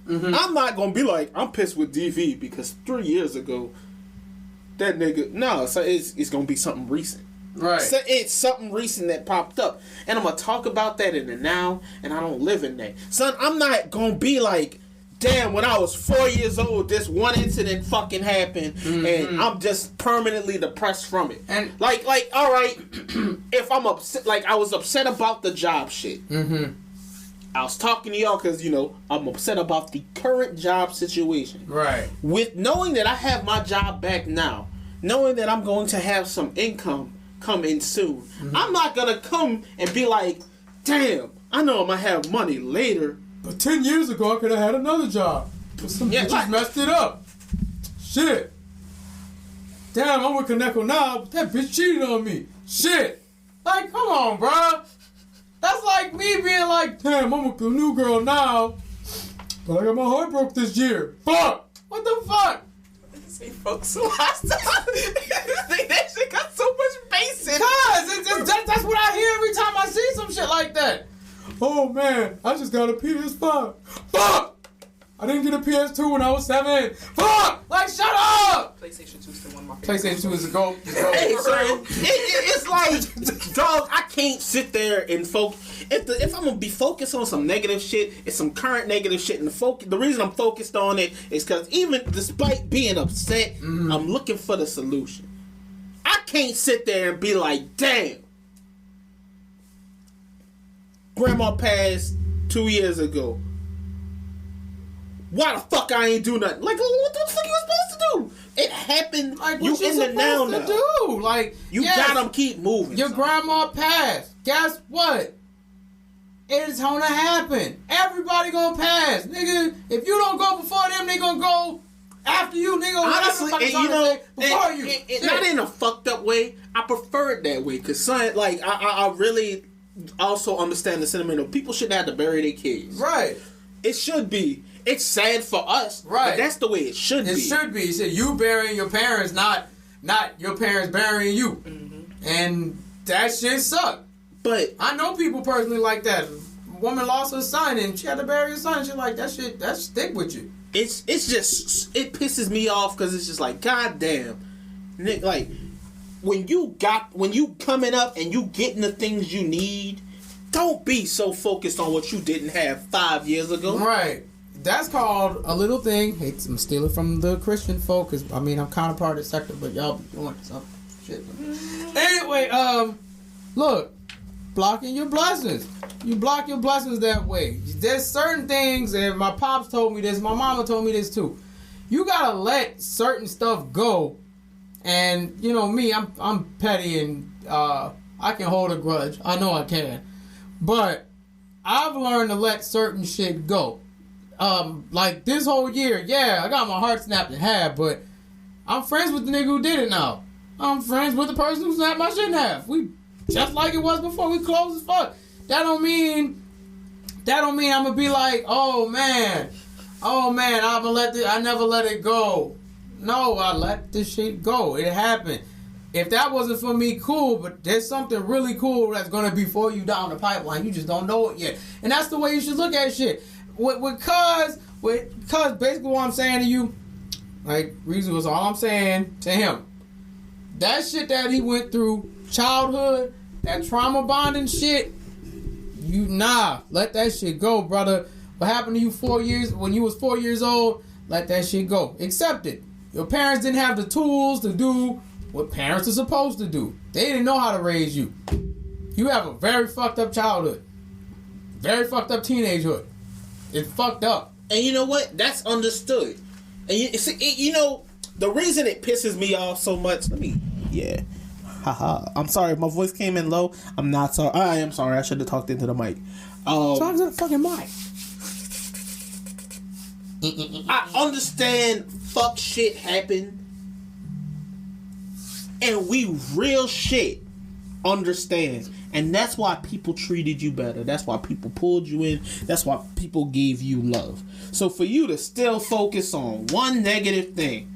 I'm not gonna be like, I'm pissed with DV because 3 years ago, that nigga. No, so it's gonna be something recent. Right. So it's something recent that popped up, and I'm gonna talk about that in the now, and I don't live in that. Son, I'm not gonna be like, damn, when I was 4 years old, this one incident fucking happened, and I'm just permanently depressed from it. And like, all right, if I'm upset, like I was upset about the job shit. I was talking to y'all because, I'm upset about the current job situation. right. With knowing that I have my job back now, knowing that I'm going to have some income come in soon, I'm not going to come and be like, damn, I know I'm going to have money later. But 10 years ago, I could have had another job. But some Yeah, bitches like- messed it up. Shit. Damn, I'm with Koneko now, but that bitch cheated on me. Shit. Like, come on, bruh. That's like me being like, damn, I'm with a new girl now, but I got my heart broke this year. Fuck. What the fuck? Say fuck so hostile. That shit got so much bass in it. Cause that's what I hear every time I see some shit like that. Oh man, I just got a PS5. Fuck! I didn't get a PS2 when I was 7. Fuck! Like, shut up! PlayStation 2 still one of my PlayStation 2 is a goal. Hey, son, it's like, dog, I can't sit there and focus. If I'm gonna be focused on some negative shit, it's some current negative shit, and the reason I'm focused on it is because even despite being upset, I'm looking for the solution. I can't sit there and be like, damn, grandma passed 2 years ago. Why the fuck I ain't do nothing? Like, what the fuck you supposed to do? It happened. Like, You what you in the now supposed to now. do? Like, You yes, gotta keep moving. your son. grandma passed. Guess what? It's gonna happen. Everybody gonna pass. Nigga, if you don't go before them, they gonna go after you, nigga. Honestly, whatever and before you. and not in a fucked up way. I prefer it that way, cause son, like I really also understand the sentiment of people shouldn't have to bury their kids. Right. It should be. It's sad for us, Right. But that's the way it should be. It should be. He said you burying your parents, not your parents burying you. And that shit sucked. But I know people personally like that. woman lost her son and she had to bury her son. She's like, that stick with you. It's just, it pisses me off because it's just like, goddamn, like when you coming up and you getting the things you need, don't be so focused on what you didn't have 5 years ago. Right. That's called a little thing. I'm stealing from the Christian folk, cause I'm kind of part of the sector, but y'all be doing some shit. Anyway, look, blocking your blessings. You block your blessings that way. There's certain things, and my pops told me this, my mama told me this too. You gotta let certain stuff go. And you know me, I'm petty and I can hold a grudge. I know I can, but I've learned to let certain shit go. Like this whole year, yeah, I got my heart snapped in half, but I'm friends with the nigga who did it now. I'm friends with the person who snapped my shit in half. We just like it was before. We close as fuck. That don't mean I'm gonna be like, oh man, I never let it go. No, I let this shit go. It happened. If that wasn't for me, cool, but there's something really cool that's gonna be for you down the pipeline. You just don't know it yet. And that's the way you should look at shit. Cuz basically what I'm saying to you, like, reason was all I'm saying to him. That shit that he went through, childhood, that trauma bonding shit, let that shit go, brother. What happened to you 4 years, when you was 4 years old, let that shit go. Accept it. Your parents didn't have the tools to do what parents are supposed to do. They didn't know how to raise you. You have a very fucked up childhood. Very fucked up teenagehood. It's fucked up. And you know what? That's understood. And you know, the reason it pisses me off so much, haha. I'm sorry if my voice came in low. I'm not sorry. I am sorry. I should have talked into the mic. Talk to the fucking mic. I understand fuck shit happened. And we real shit understand. And that's why people treated you better. That's why people pulled you in. That's why people gave you love. So for you to still focus on one negative thing,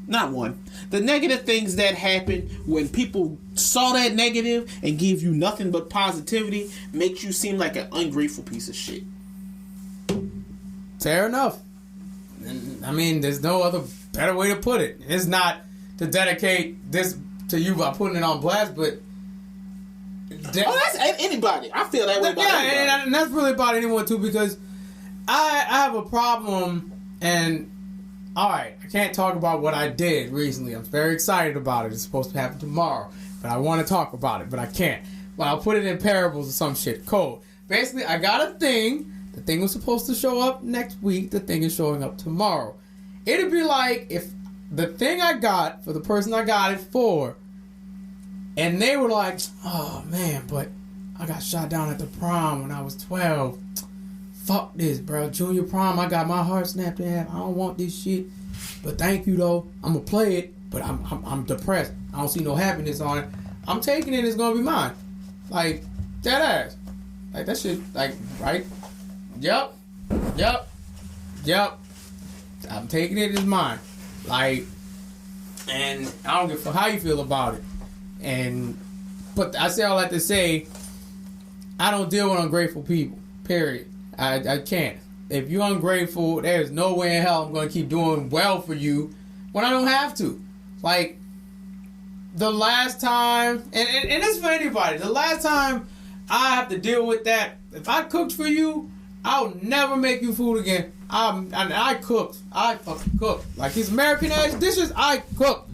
not one, the negative things that happened when people saw that negative and gave you nothing but positivity, makes you seem like an ungrateful piece of shit. Fair enough. I mean, there's no other better way to put it. It's not to dedicate this to you by putting it on blast, but that's anybody. I feel that way about anybody. And that's really about anyone too, because I have a problem, and alright, I can't talk about what I did recently. I'm very excited about it. It's supposed to happen tomorrow, but I want to talk about it, but I can't. But I'll put it in parables or some shit. Cold. Basically, I got a thing. The thing was supposed to show up next week. The thing is showing up tomorrow. It'd be like if the thing I got for the person I got it for, and they were like, oh man, but I got shot down at the prom when I was 12. Fuck this, bro. Junior prom, I got my heart snapped in half. I don't want this shit. But thank you though. I'm gonna play it, but I'm depressed. I don't see no happiness on it. I'm taking it, it's gonna be mine. Like, dead ass. Like that shit, like, right? Yep. I'm taking it as mine. Like, and I don't give a fuck how you feel about it. But I say all that to say, I don't deal with ungrateful people. Period. I can't. If you're ungrateful, there's no way in hell I'm going to keep doing well for you when I don't have to. Like, the last time, and it's for anybody, the last time I have to deal with that, if I cooked for you, I'll never make you food again. I cooked. I fucking cook. Like these American ass dishes, I cook.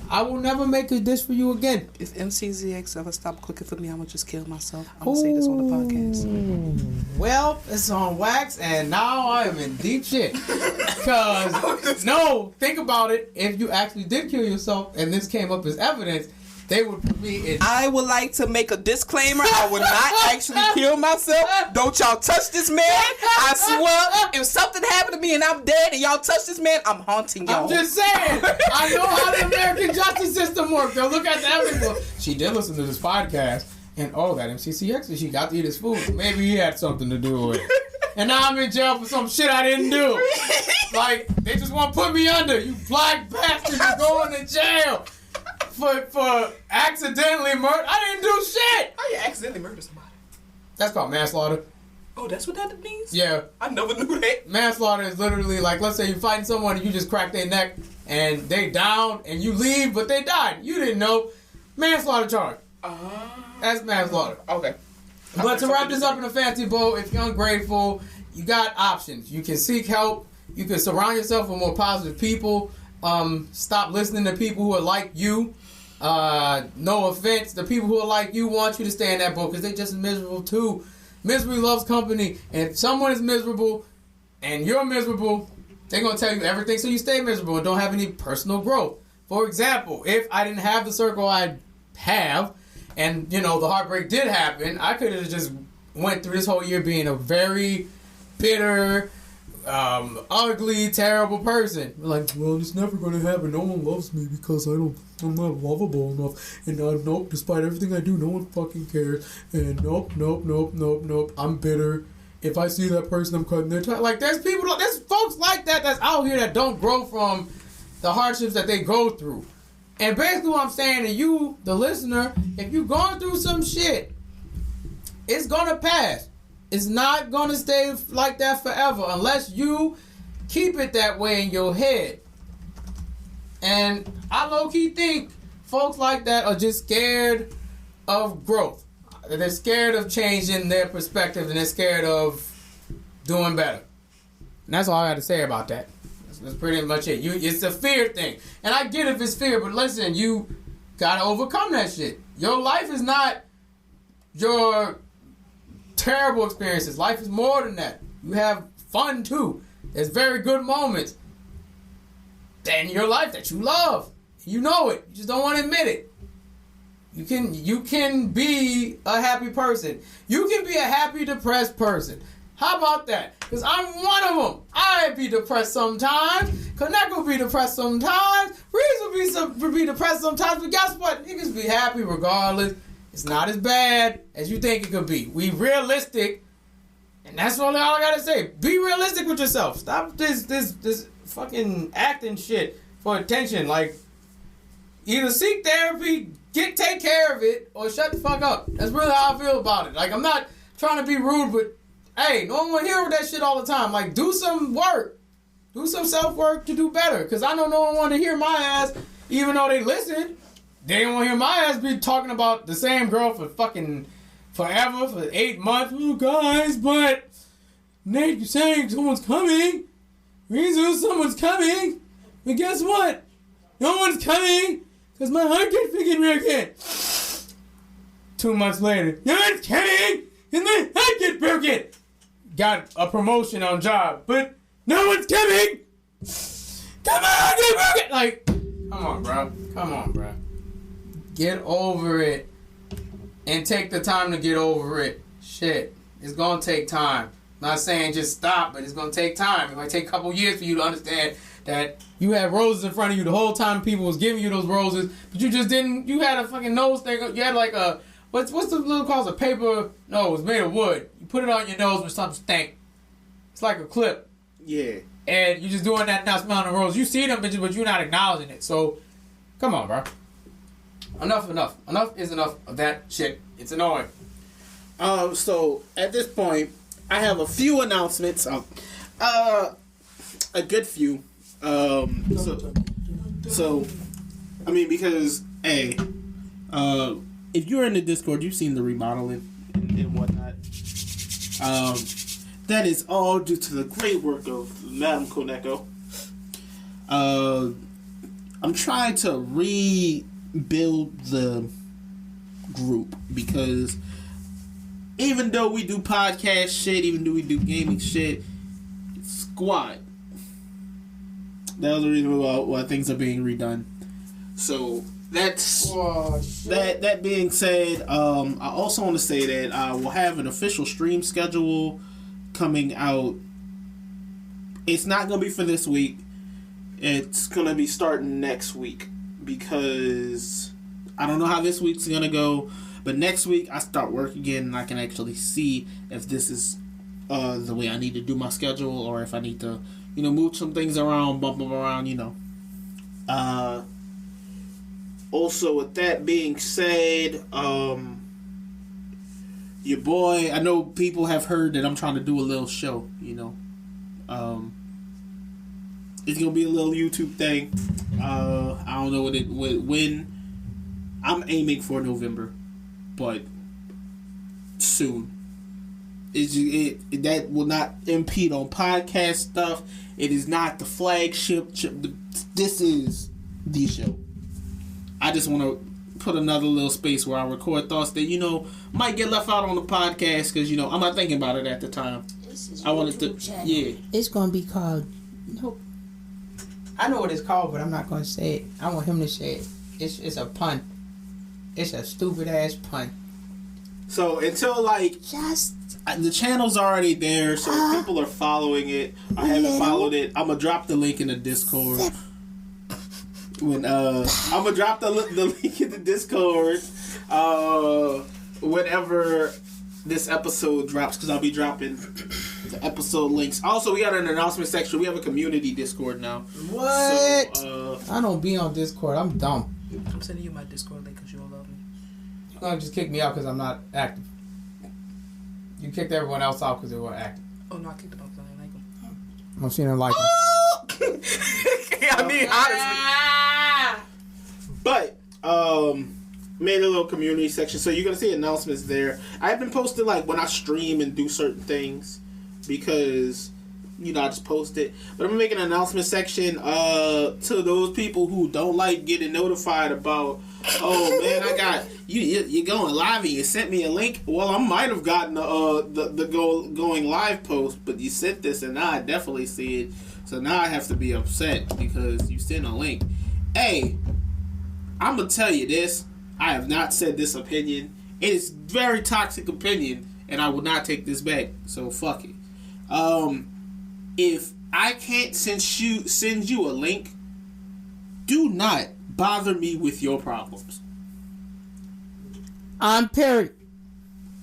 I will never make a dish for you again. If MCZX ever stop cooking for me, I'm gonna just kill myself. I'm gonna say this on the podcast. Well, it's on wax, and now I am in deep shit. Because, no, think about it. If you actually did kill yourself, and this came up as evidence, they would put me in. I would like to make a disclaimer. I would not actually kill myself. Don't y'all touch this man. I swear, if something happened to me and I'm dead and y'all touch this man, I'm haunting y'all. I'm just saying. I know how the American justice system works. Yo, look at the evidence. She did listen to this podcast, and that MCCX, she got to eat his food. Maybe he had something to do with it. And now I'm in jail for some shit I didn't do. Like, they just want to put me under. You black bastard, you're going to jail. For accidentally murder. I didn't do shit. How you accidentally murder somebody? That's called manslaughter. Oh, that's what that means? Yeah. I never knew that. Manslaughter is literally like, let's say you're fighting someone and you just crack their neck and they down and you leave, but they died. You didn't know. Manslaughter charge. That's manslaughter. Okay. But to wrap this up in a fancy bow, if you're ungrateful, you got options. You can seek help. You can surround yourself with more positive people. Stop listening to people who are like you. No offense. The people who are like you want you to stay in that boat because they're just miserable too. Misery loves company. And if someone is miserable and you're miserable, they're going to tell you everything so you stay miserable and don't have any personal growth. For example, if I didn't have the circle I have and, you know, the heartbreak did happen, I could have just went through this whole year being a very bitter, ugly, terrible person. Like, well, it's never going to happen. No one loves me because I'm not lovable enough. And nope, despite everything I do, no one fucking cares. And nope. I'm bitter. If I see that person, I'm cutting their time. Like, there's folks like that that's out here that don't grow from the hardships that they go through. And basically what I'm saying to you, the listener, if you're going through some shit, it's going to pass. It's not going to stay like that forever unless you keep it that way in your head. And I low-key think folks like that are just scared of growth. They're scared of changing their perspective and they're scared of doing better. And that's all I got to say about that. That's pretty much it. It's a fear thing. And I get if it's fear, but listen, you got to overcome that shit. Your life is not your terrible experiences. Life is more than that. You have fun too. There's very good moments in your life that you love. You know it. You just don't want to admit it. You can be a happy person. You can be a happy, depressed person. How about that? Because I'm one of them. I be depressed sometimes. Connect will be depressed sometimes. Reese will be depressed sometimes. But guess what? Niggas be happy regardless. It's not as bad as you think it could be. We realistic. And that's all I gotta say. Be realistic with yourself. Stop this fucking acting shit for attention. Like, either seek therapy, take care of it, or shut the fuck up. That's really how I feel about it. Like, I'm not trying to be rude, but hey, no one will hear that shit all the time. Like, do some work. Do some self-work to do better. Because I know no one want to hear my ass, even though they listen. They don't want to hear my ass be talking about the same girl for fucking forever, for 8 months. Oh, guys, but Nate, you're saying someone's coming. Reason someone's coming. But guess what? No one's coming. Because my heart gets freaking real again. 2 months later, no one's coming. And my heart gets broken. Got a promotion on job, but no one's coming. Come on, get broken. Like, come on, bro. Get over it. And take the time to get over it. Shit. It's gonna take time. I'm not saying just stop, but it's gonna take time. It might take a couple years for you to understand that you had roses in front of you the whole time people was giving you those roses, but you just didn't, you had a fucking nose thing, you had like a, what's the little called, a paper, no, it was made of wood. You put it on your nose with something stank. It's like a clip. Yeah. And you're just doing that now, smelling the roses. You see them bitches, but you're not acknowledging it. So, come on, bro. Enough. Enough is enough of that shit. It's annoying. So, at this point, I have a few announcements. A good few. So, I mean, because, hey, if you're in the Discord, you've seen the remodeling and whatnot. That is all due to the great work of Madam Koneko. I'm trying to rebuild the group because even though we do podcast shit, even though we do gaming shit, it's squad. That was the reason why things are being redone. So that's that being said, I also want to say that I will have an official stream schedule coming out. It's not gonna be for this week. It's gonna be starting next week because I don't know how this week's gonna go. But next week I start work again and I can actually see if this is the way I need to do my schedule or if I need to, move some things around, bump them around, Also, with that being said, your boy, I know people have heard that I'm trying to do a little show, you know. It's gonna be a little YouTube thing. I don't know when. I'm aiming for November, but soon. That will not impede on podcast stuff. It is not the flagship. This is the show. I just want to put another little space where I record thoughts that, you know, might get left out on the podcast because, you know, I'm not thinking about it at the time. I wanted to, yeah. It's gonna be called. Nope. I know what it's called, but I'm not gonna say it. I want him to say it. It's a pun. It's a stupid ass pun. So until like the channel's already there, so if people are following it, I haven't followed it. I'm gonna drop the link in the Discord. When I'm gonna drop the link in the Discord whenever this episode drops, because I'll be dropping the episode links. Also, we got an announcement section. We have a community Discord now. What? So, I don't be on Discord. I'm dumb. I'm sending you my Discord link because you don't love me. You're gonna just kick me out because I'm not active. You kicked everyone else out because they weren't active. Oh no, I kicked them out because I didn't like them. I'm seeing them like them. I mean, honestly. But made a little community section, so you're gonna see announcements there. I have been posting like when I stream and do certain things because, you know, I just post it. But I'm gonna make an announcement section to those people who don't like getting notified about, oh man, I got you're going live and you sent me a link. Well, I might have gotten the going live post, but you sent this and now I definitely see it. So now I have to be upset because you sent a link. Hey, I'm gonna tell you this. I have not said this opinion. It is very toxic opinion, and I will not take this back. So fuck it. If I can't send you a link, do not bother me with your problems. I'm Perry.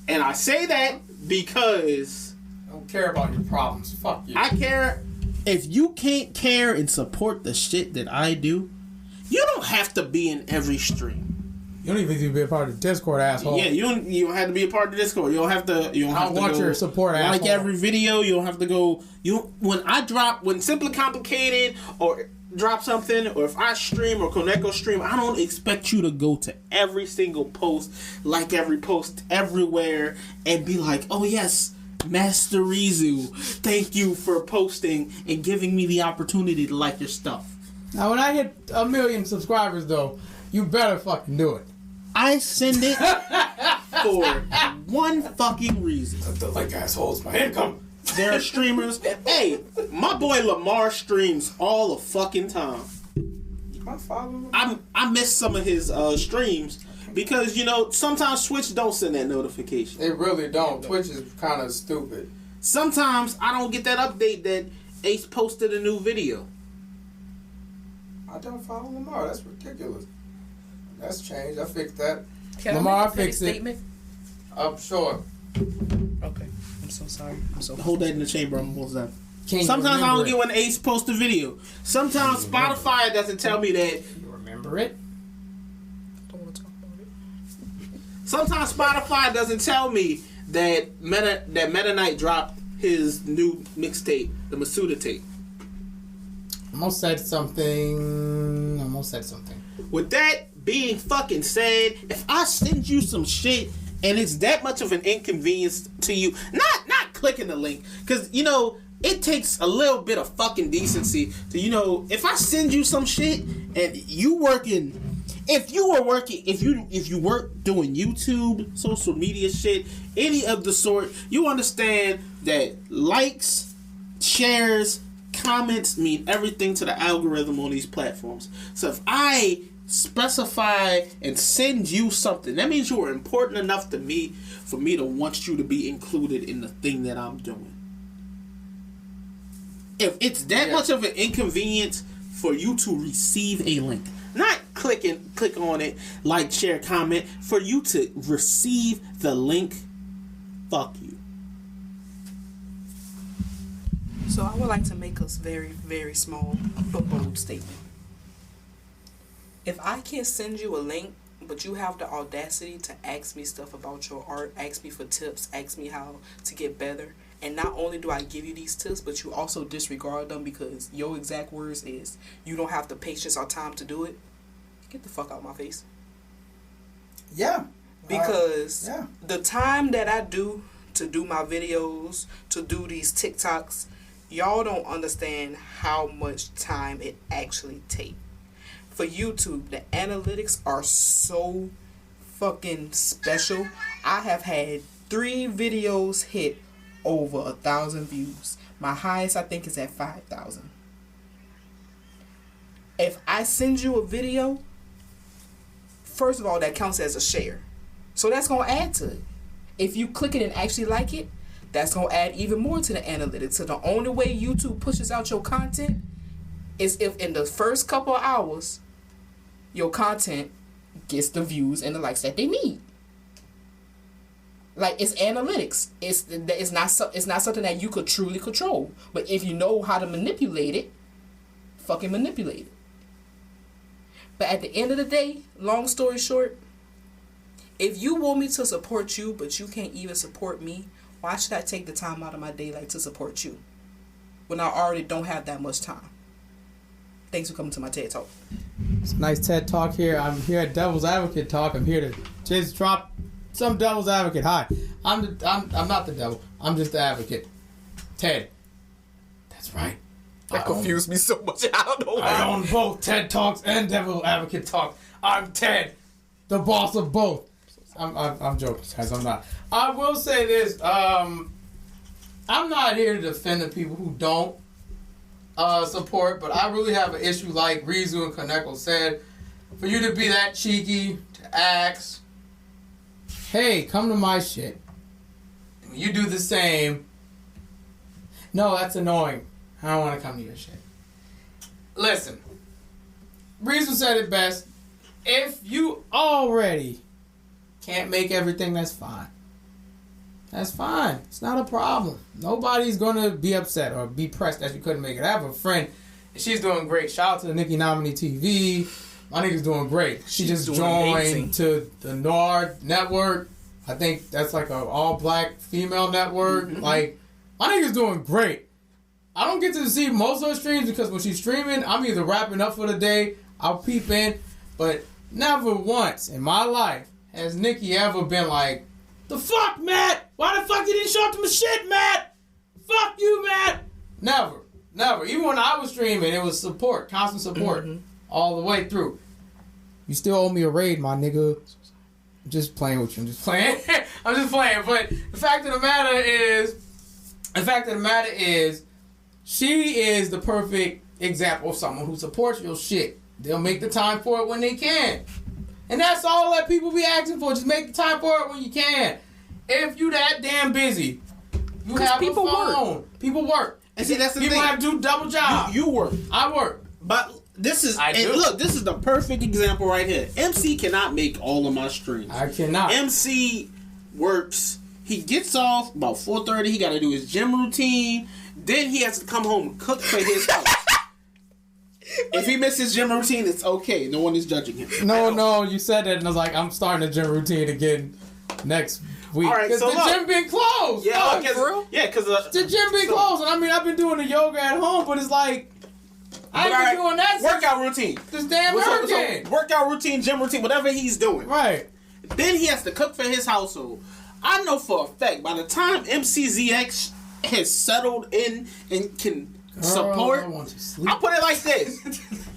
And I say that because I don't care about your problems. Fuck you. I care. If you can't care and support the shit that I do, you don't have to be in every stream. You don't even need to be a part of the Discord, asshole. Yeah, you don't have to be a part of the Discord. You don't have to. You don't have to want go your support, like asshole. every video. You don't have to go. When Simply Complicated or drop something, or if I stream or Koneko stream, I don't expect you to go to every single post, like every post everywhere, and be like, oh yes, Master Rizu, thank you for posting and giving me the opportunity to like your stuff. Now, when I hit 1 million subscribers, though, you better fucking do it. I send it for one fucking reason. The like assholes, my income. There are streamers. Hey, my boy Lamar streams all the fucking time. I miss some of his streams because, you know, sometimes Twitch don't send that notification. They really don't. Twitch is kind of stupid. Sometimes I don't get that update that Ace posted a new video. I don't follow Lamar. That's ridiculous. That's changed. I fixed that. Can Lamar I make a fixed it. statement? I'm sure. Okay. I'm so sorry. Hold that in the chamber. I'm almost done. Can't Sometimes I don't get when Ace posts a video. Sometimes Spotify doesn't tell me that. You remember it? I don't want to talk about it. Sometimes Spotify doesn't tell me that Meta Knight dropped his new mixtape, the Masuda tape. Almost said something. With that being fucking said, if I send you some shit and it's that much of an inconvenience to you, not clicking the link, because, you know, it takes a little bit of fucking decency to, you know, if I send you some shit and you working, if you work doing YouTube, social media shit, any of the sort, you understand that likes, shares, comments mean everything to the algorithm on these platforms. So if I specify and send you something, that means you are important enough to me for me to want you to be included in the thing that I'm doing. If it's that much of an inconvenience for you to receive a link, not click on it, like, share, comment, for you to receive the link, fuck you. So I would like to make a very, very small but bold statement. If I can't send you a link but you have the audacity to ask me stuff about your art, ask me for tips, ask me how to get better. And not only do I give you these tips, but you also disregard them because your exact words is, you don't have the patience or time to do it. Get the fuck out of my face. Yeah. Because yeah. the time that I do to do my videos, to do these TikToks, y'all don't understand how much time it actually takes. For YouTube, the analytics are so fucking special. I have had 3 videos hit over 1,000 views. My highest, I think, is at 5,000. If I send you a video, first of all, that counts as a share. So that's going to add to it. If you click it and actually like it, that's going to add even more to the analytics. So the only way YouTube pushes out your content is if in the first couple of hours, your content gets the views and the likes that they need. Like, it's analytics. It's not something that you could truly control. But if you know how to manipulate it, fucking manipulate it. But at the end of the day, long story short, if you want me to support you, but you can't even support me, why should I take the time out of my day to support you when I already don't have that much time? Thanks for coming to my TED Talk. It's a nice TED Talk here. I'm here at Devil's Advocate Talk. I'm here to just drop some Devil's Advocate. Hi, I'm not the devil. I'm just the advocate. Ted. That's right. That confused me so much. I don't know why. I own both TED Talks and Devil's Advocate Talk. I'm Ted, the boss of both. I'm joking, guys. I'm not. I will say this. I'm not here to defend the people who don't support, but I really have an issue like Rizu and Kaneko said. For you to be that cheeky to ask, hey, come to my shit. And you do the same. No, that's annoying. I don't want to come to your shit. Listen. Rizu said it best. If you already can't make everything, that's fine. That's fine. It's not a problem. Nobody's going to be upset or be pressed that you couldn't make it. I have a friend, and she's doing great. Shout out to the Nikki Nominee TV. My nigga's doing great. She just joined to the Nord Network. I think that's like an all-black female network. Mm-hmm. Like, my nigga's doing great. I don't get to see most of her streams because when she's streaming, I'm either wrapping up for the day, I'll peep in, but never once in my life has Nikki ever been like, the fuck, Matt? Why the fuck you didn't show up to my shit, Matt? Fuck you, Matt. Never. Never. Even when I was streaming, it was support, constant support, all the way through. You still owe me a raid, my nigga. I'm just playing with you. I'm just playing. I'm just playing. But the fact of the matter is, she is the perfect example of someone who supports your shit. They'll make the time for it when they can. And that's all that people be asking for. Just make the time for it when you can. If you that damn busy, you have a phone. Work. People work. And see, that's the people thing. People have to do double jobs. You work. I work. But this is... Look, this is the perfect example right here. MC cannot make all of my streams. I cannot. MC works. He gets off about 4:30. He got to do his gym routine. Then he has to come home and cook for his house. If he misses gym routine, it's okay. No one is judging him. No, you said that, and I was like, I'm starting a gym routine again next week. All right, so the gym been closed. Yeah, for real? Yeah, because the gym been closed, and I mean, I've been doing the yoga at home, but it's like I ain't been doing that. Workout routine. This damn hurricane. So workout routine, gym routine, whatever he's doing. Right. Then he has to cook for his household. I know for a fact by the time MCZX has settled in and can support, I'll put it like this.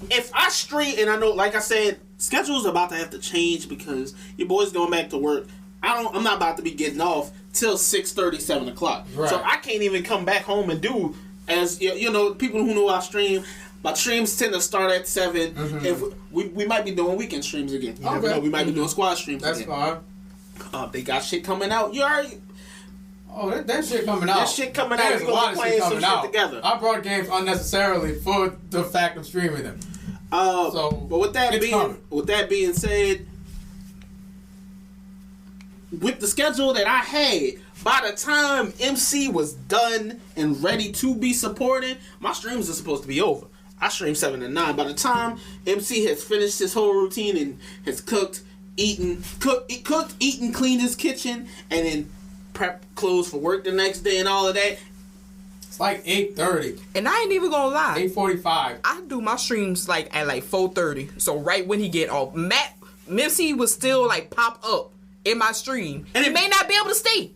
If I stream, and I know, like I said, schedule's about to have to change because your boy's going back to work. I'm not about to be getting off till 6:30, 7 o'clock. Right. So I can't even come back home and do, as you know, people who know I stream, my streams tend to start at 7. Mm-hmm. If we might be doing weekend streams again. You never know, we might be doing squad streams again. That's fine. They got shit coming out. You already... Oh, that shit coming out. That shit coming out. There's a lot of shit coming out. Together. I brought games unnecessarily for the fact of streaming them. But with that being said, with the schedule that I had, by the time MC was done and ready to be supported, my streams are supposed to be over. I stream 7 to 9. By the time MC has finished his whole routine and has cooked, cooked, eaten, cleaned his kitchen, and then prep clothes for work the next day and all of that. It's like 8:30, And I ain't even gonna lie. 8:45. I do my streams like at like 4:30. So right when he get off, Missy would still like pop up in my stream, and he may not be able to stay.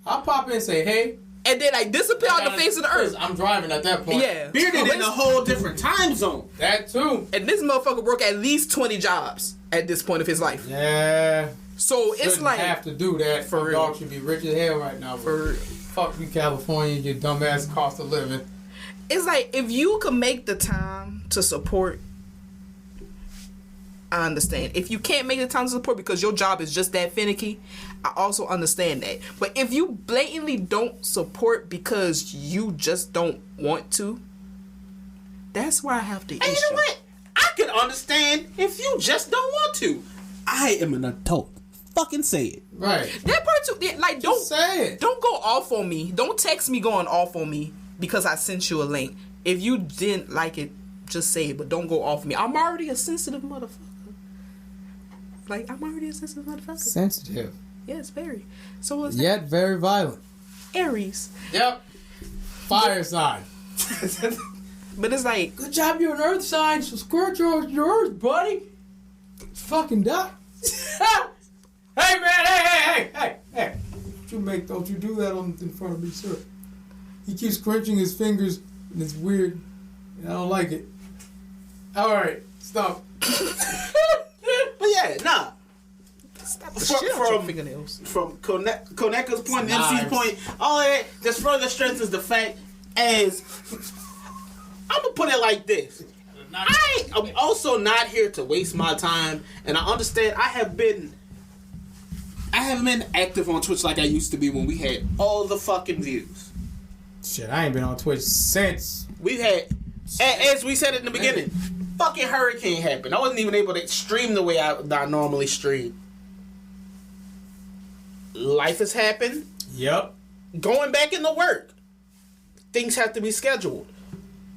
I'll pop in and say, hey. And then like disappear on the face of the earth. I'm driving at that point. Yeah. Bearded in a whole different time zone. That too. And this motherfucker work at least 20 jobs at this point of his life. Yeah. So it's Shouldn't like have to do that. For My real. dog should be rich as hell right now. For real. Fuck you, California, your dumbass cost of living. It's like if you can make the time to support, I understand. If you can't make the time to support because your job is just that finicky, I also understand that. But if you blatantly don't support because you just don't want to, that's where I have the issue. And you know what? I can understand if you just don't want to. I am an adult. Fucking say it. Right. That part too, yeah, like Just say it. don't go off on me. Don't text me going off on me because I sent you a link. If you didn't like it, just say it, but don't go off me. I'm already a sensitive motherfucker. Like, I'm already a sensitive motherfucker. Sensitive. Yes, very. So it's Yet very violent. Aries. Yep. Fire sign. But it's like, Good job, you're an earth sign. So squirt your earth, buddy. Fucking die. Hey, man. Hey. Don't you do that in front of me, sir. He keeps crunching his fingers, and it's weird. And I don't like it. All right. Stop. But yeah, nah. stop the shit out your fingernails. From Koneka's point, Knives. MC's point, all of that just further strengthens the fact as I'm gonna put it like this. I'm also not here to waste my time, and I understand I haven't been active on Twitch like I used to be when we had all the fucking views. Shit, I ain't been on Twitch since. We've had, as we said in the beginning, fucking hurricane happened. I wasn't even able to stream the way I normally stream. Life has happened. Yep. Going back into work. Things have to be scheduled.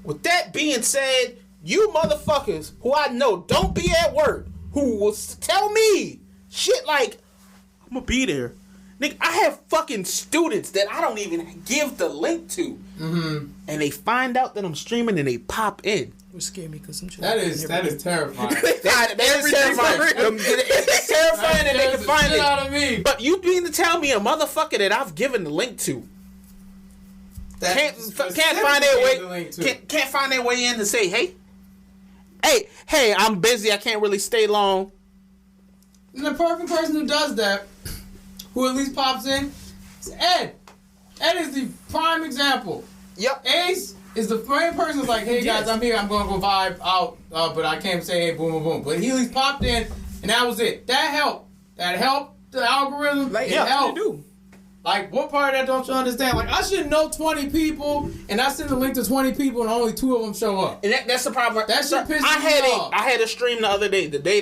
With that being said, you motherfuckers who I know don't be at work, who will tell me shit like, I'm gonna be there. Nigga, I have fucking students that I don't even give the link to. Mm-hmm. And they find out that I'm streaming and they pop in. It scared me because some shit. That is terrifying. That is terrifying. It's terrifying that they can find shit it. out of me. But you mean to tell me a motherfucker that I've given the link to can't find their way in to say, hey, I'm busy, I can't really stay long. And the perfect person who does that, who at least pops in, is Ed. Ed is the prime example. Yep. Ace is the main person who's like, hey guys, I'm here, I'm gonna go vibe out, but I can't say hey, boom, boom, boom. But he at least popped in, and that was it. That helped. That helped the algorithm. Like, it yeah, helped. you do. Like, what part of that don't you understand? Like, I should know 20 people, and I send a link to 20 people, and only 2 of them show up. And that's the problem. That shit pisses I me had a stream the other day. The day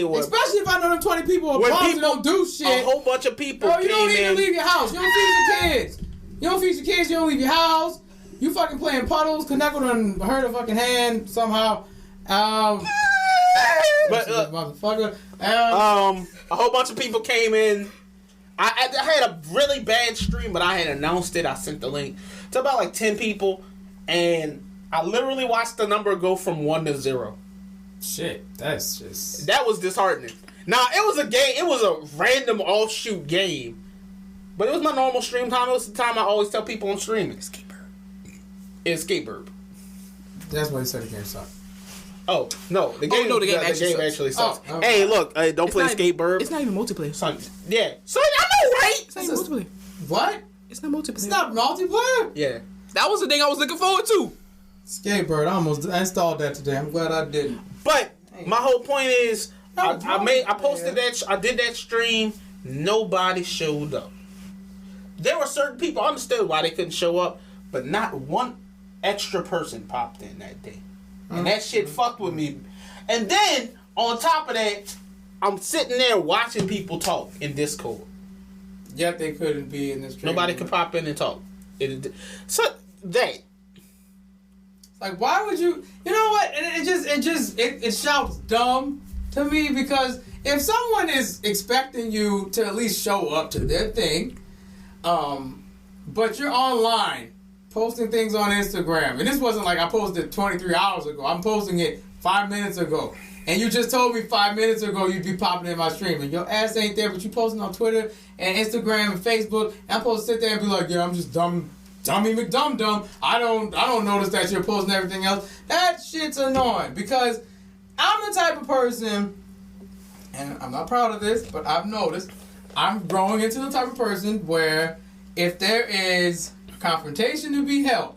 was Especially if I know them 20 people are when bums and people don't do shit. A whole bunch of people Bro, you don't came even in. leave your house. You don't feed your kids. You don't feed your kids. You don't leave your house. You fucking playing puddles. Koneko done hurt a fucking hand somehow. But motherfucker. a whole bunch of people came in. I had a really bad stream, but I had announced it. I sent the link to about like 10 people, and I literally watched the number go from 1 to 0. Shit, that's just... That was disheartening. Now, it was a game. It was a random offshoot game, but it was my normal stream time. It was the time I always tell people I'm streaming. It's Skatebird. That's why he said the game sucked. Oh no, the game. no, the game actually sucks. Oh, hey, look, don't play Skatebird. It's not even multiplayer. Son, yeah. So I know, right? It's not even multiplayer. What? It's not multiplayer. It's not multiplayer? Yeah. That was the thing I was looking forward to. Skatebird, I almost installed that today. I'm glad I didn't. But my whole point is, I wrong, posted that, I did that stream. Nobody showed up. There were certain people, I understood why they couldn't show up, but not one extra person popped in that day. And that shit fucked with me. And then, on top of that, I'm sitting there watching people talk in Discord. Yet they couldn't be in this stream. Nobody could pop in and talk. So, that. Like, why would you? You know what? It shouts dumb to me because if someone is expecting you to at least show up to their thing, but you're online posting things on Instagram, and this wasn't like I posted 23 hours ago. I'm posting it 5 minutes ago. And you just told me 5 minutes ago you'd be popping in my stream, and your ass ain't there, but you posting on Twitter and Instagram and Facebook, and I'm supposed to sit there and be like, yeah, I'm just dummy McDum-Dum. I don't notice that you're posting everything else. That shit's annoying, because I'm the type of person, and I'm not proud of this, but I've noticed, I'm growing into the type of person where if there is a confrontation to be held,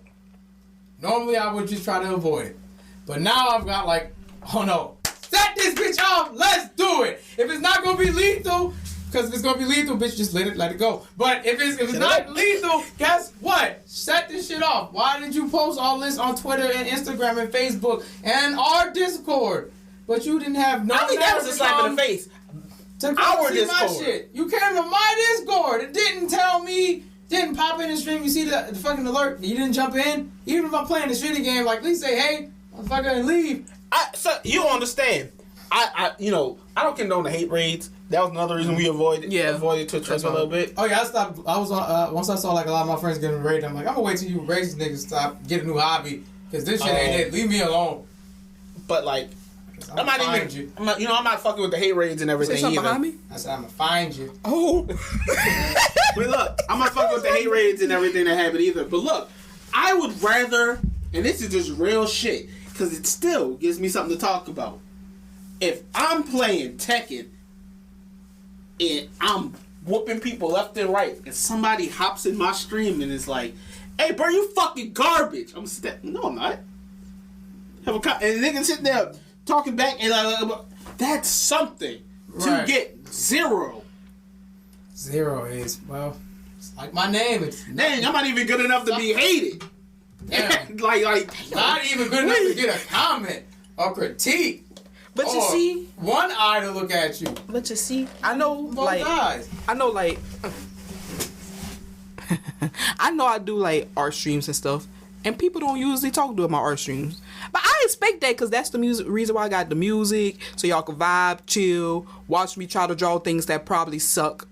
normally I would just try to avoid it. But now I've got like, oh no, set this bitch off, let's do it. If it's not gonna be lethal, because if it's gonna be lethal, bitch, just let it go. But if it's not lethal, guess what? Set this shit off. Why did you post all this on Twitter and Instagram and Facebook and our Discord? But you didn't have no. I think that was a slap in the face. To Our see Discord. my shit. You came to my Discord. It didn't tell me. Didn't pop in the stream. You see the fucking alert. You didn't jump in. Even if I'm playing the shitty game, like at least say, hey, motherfucker, and leave. So you don't understand. I don't condone the hate raids. That was another reason we avoided Twitch a little bit. Oh yeah, I stopped. I was on. Once I saw like a lot of my friends getting raided, I'm like, I'm gonna wait till you racist niggas stop, get a new hobby, because this shit ain't it. Leave me alone. But like, I'm not fucking with the hate raids and everything Say something either. behind me? I said I'm gonna find you. Oh. But look, I'm not fucking with the hate raids and everything that happen either. But look, I would rather, and this is just real shit, because it still gives me something to talk about. If I'm playing Tekken and I'm whooping people left and right, and somebody hops in my stream and is like, "Hey, bro, you fucking garbage," I'm gonna sit there. No, I'm not. And the nigga sitting there talking back, and that's something to get zero. Zero is, well, it's like my name. It's Dang, I'm not even good enough to be hated. Yeah. like not even good enough to get a comment or critique. But you Or see, one eye to look at you. but you see, I know, Both like, eyes. I know, like, I know I do like art streams and stuff, and people don't usually talk to my art streams. But I expect that because that's the reason why I got the music, so y'all can vibe, chill, watch me try to draw things that probably suck.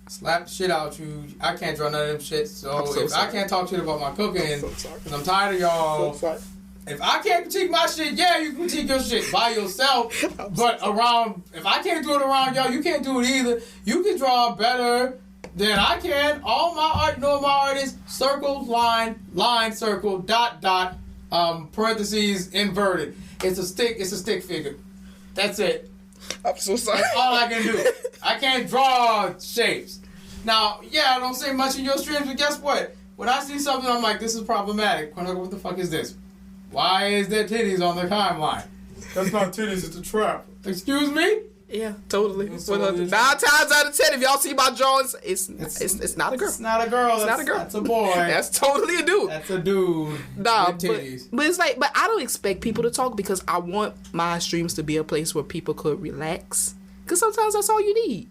Slap the shit out you. I can't draw none of them shit. So, I'm so if sorry. I can't talk shit about my cooking, so sorry. because I'm tired of y'all. If I can't critique my shit, yeah, you can critique your shit by yourself. But if I can't do it around y'all, you can't do it either. You can draw better than I can. All my art, my art is circle, line, circle, dot, parentheses, inverted. It's a stick figure. That's it. I'm so sorry. That's all I can do. I can't draw shapes. Now, yeah, I don't say much in your streams, but guess what? When I see something, I'm like, this is problematic. What the fuck is this? Why is there titties on the timeline? That's not titties, it's a trap. Excuse me? Yeah, totally. It's Well, totally 9 times out of 10, if y'all see my drawings, it's not a girl. It's not a girl. It's not a girl. That's a boy. That's totally a dude. That's a dude. Nah, with titties. but it's like, but I don't expect people to talk because I want my streams to be a place where people could relax. Because sometimes that's all you need.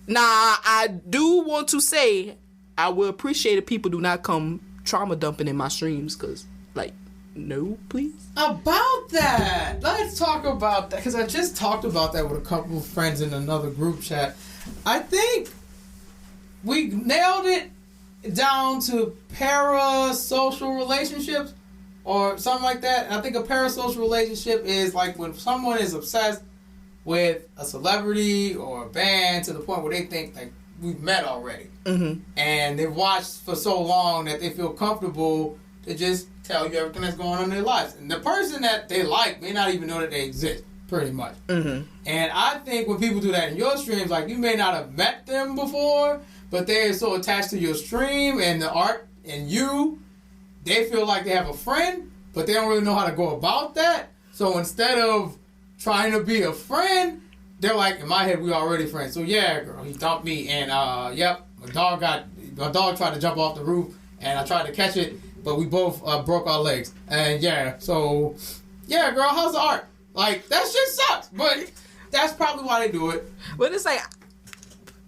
Now, I do want to say I will appreciate if people do not come trauma dumping in my streams because, like, no, please. About that, let's talk about that, because I just talked about that with a couple of friends in another group chat. I think we nailed it down to parasocial relationships or something like that. And I think a parasocial relationship is like when someone is obsessed with a celebrity or a band to the point where they think like we've met already. Mm-hmm. And they've watched for so long that they feel comfortable to just tell you everything that's going on in their lives. And the person that they like may not even know that they exist, pretty much. Mm-hmm. And I think when people do that in your streams, like you may not have met them before, but they're so attached to your stream and the art and you, they feel like they have a friend, but they don't really know how to go about that. So instead of trying to be a friend, they're like, in my head, we already friends. So yeah, girl, he dumped me, and yep, my dog tried to jump off the roof, and I tried to catch it, but we both broke our legs. And yeah, so yeah, girl, how's the art? Like that shit sucks, but that's probably why they do it. But it's like,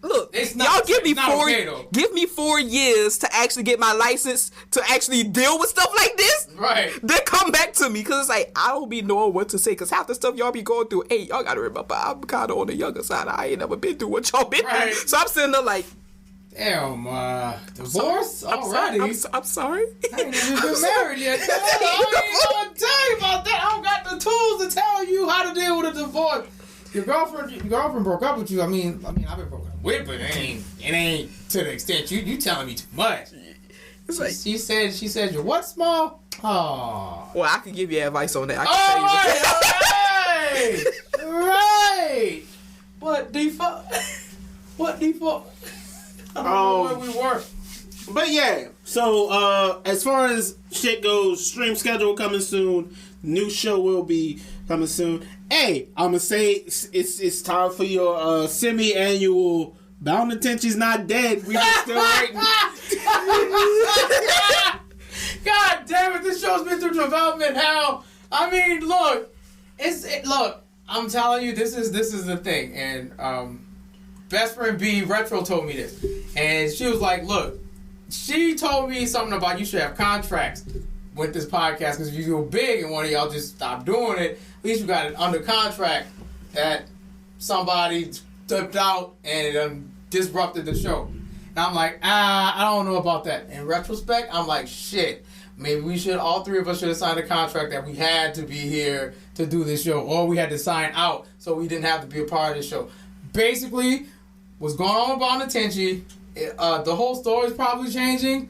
Look, It's not- y'all give me it's not four. okay, though. Give me 4 years to actually get my license to actually deal with stuff like this. Right. Then come back to me, cause it's like I don't be knowing what to say. Cause half the stuff y'all be going through, hey, y'all gotta remember I'm kind of on the younger side. I ain't never been through what y'all been Right. through. So I'm sitting there like, Damn, divorce I'm already. sorry. I'm sorry. I ain't even been married yet. I ain't gonna tell you about that. I don't got the tools to tell you how to deal with a divorce. Your girlfriend broke up with you. I mean, I've been broken up with, but it ain't to the extent you telling me too much. It's like, She said you're what, small? Oh. well, I can give you advice on that. I can tell you. Right. What default? What default? I don't know where we were. But yeah, so as far as shit goes, stream schedule coming soon. New show will be coming soon. Hey, I'm gonna say it's time for your semi-annual Bound Attention's Not Dead. We just still waiting. God damn it! This show's been through development hell. I mean, look, look. I'm telling you, this is the thing. And best friend B Retro told me this, and she was like, "Look, she told me something about you should have contracts with this podcast because if you go big and one of y'all just stop doing it, at least you got it under contract that somebody stepped out and it disrupted the show." And I'm like, I don't know about that. In retrospect, I'm like, shit. Maybe we should, all three of us should have signed a contract that we had to be here to do this show, or we had to sign out so we didn't have to be a part of the show. Basically, what's going on with Bound Attention, the whole story's probably changing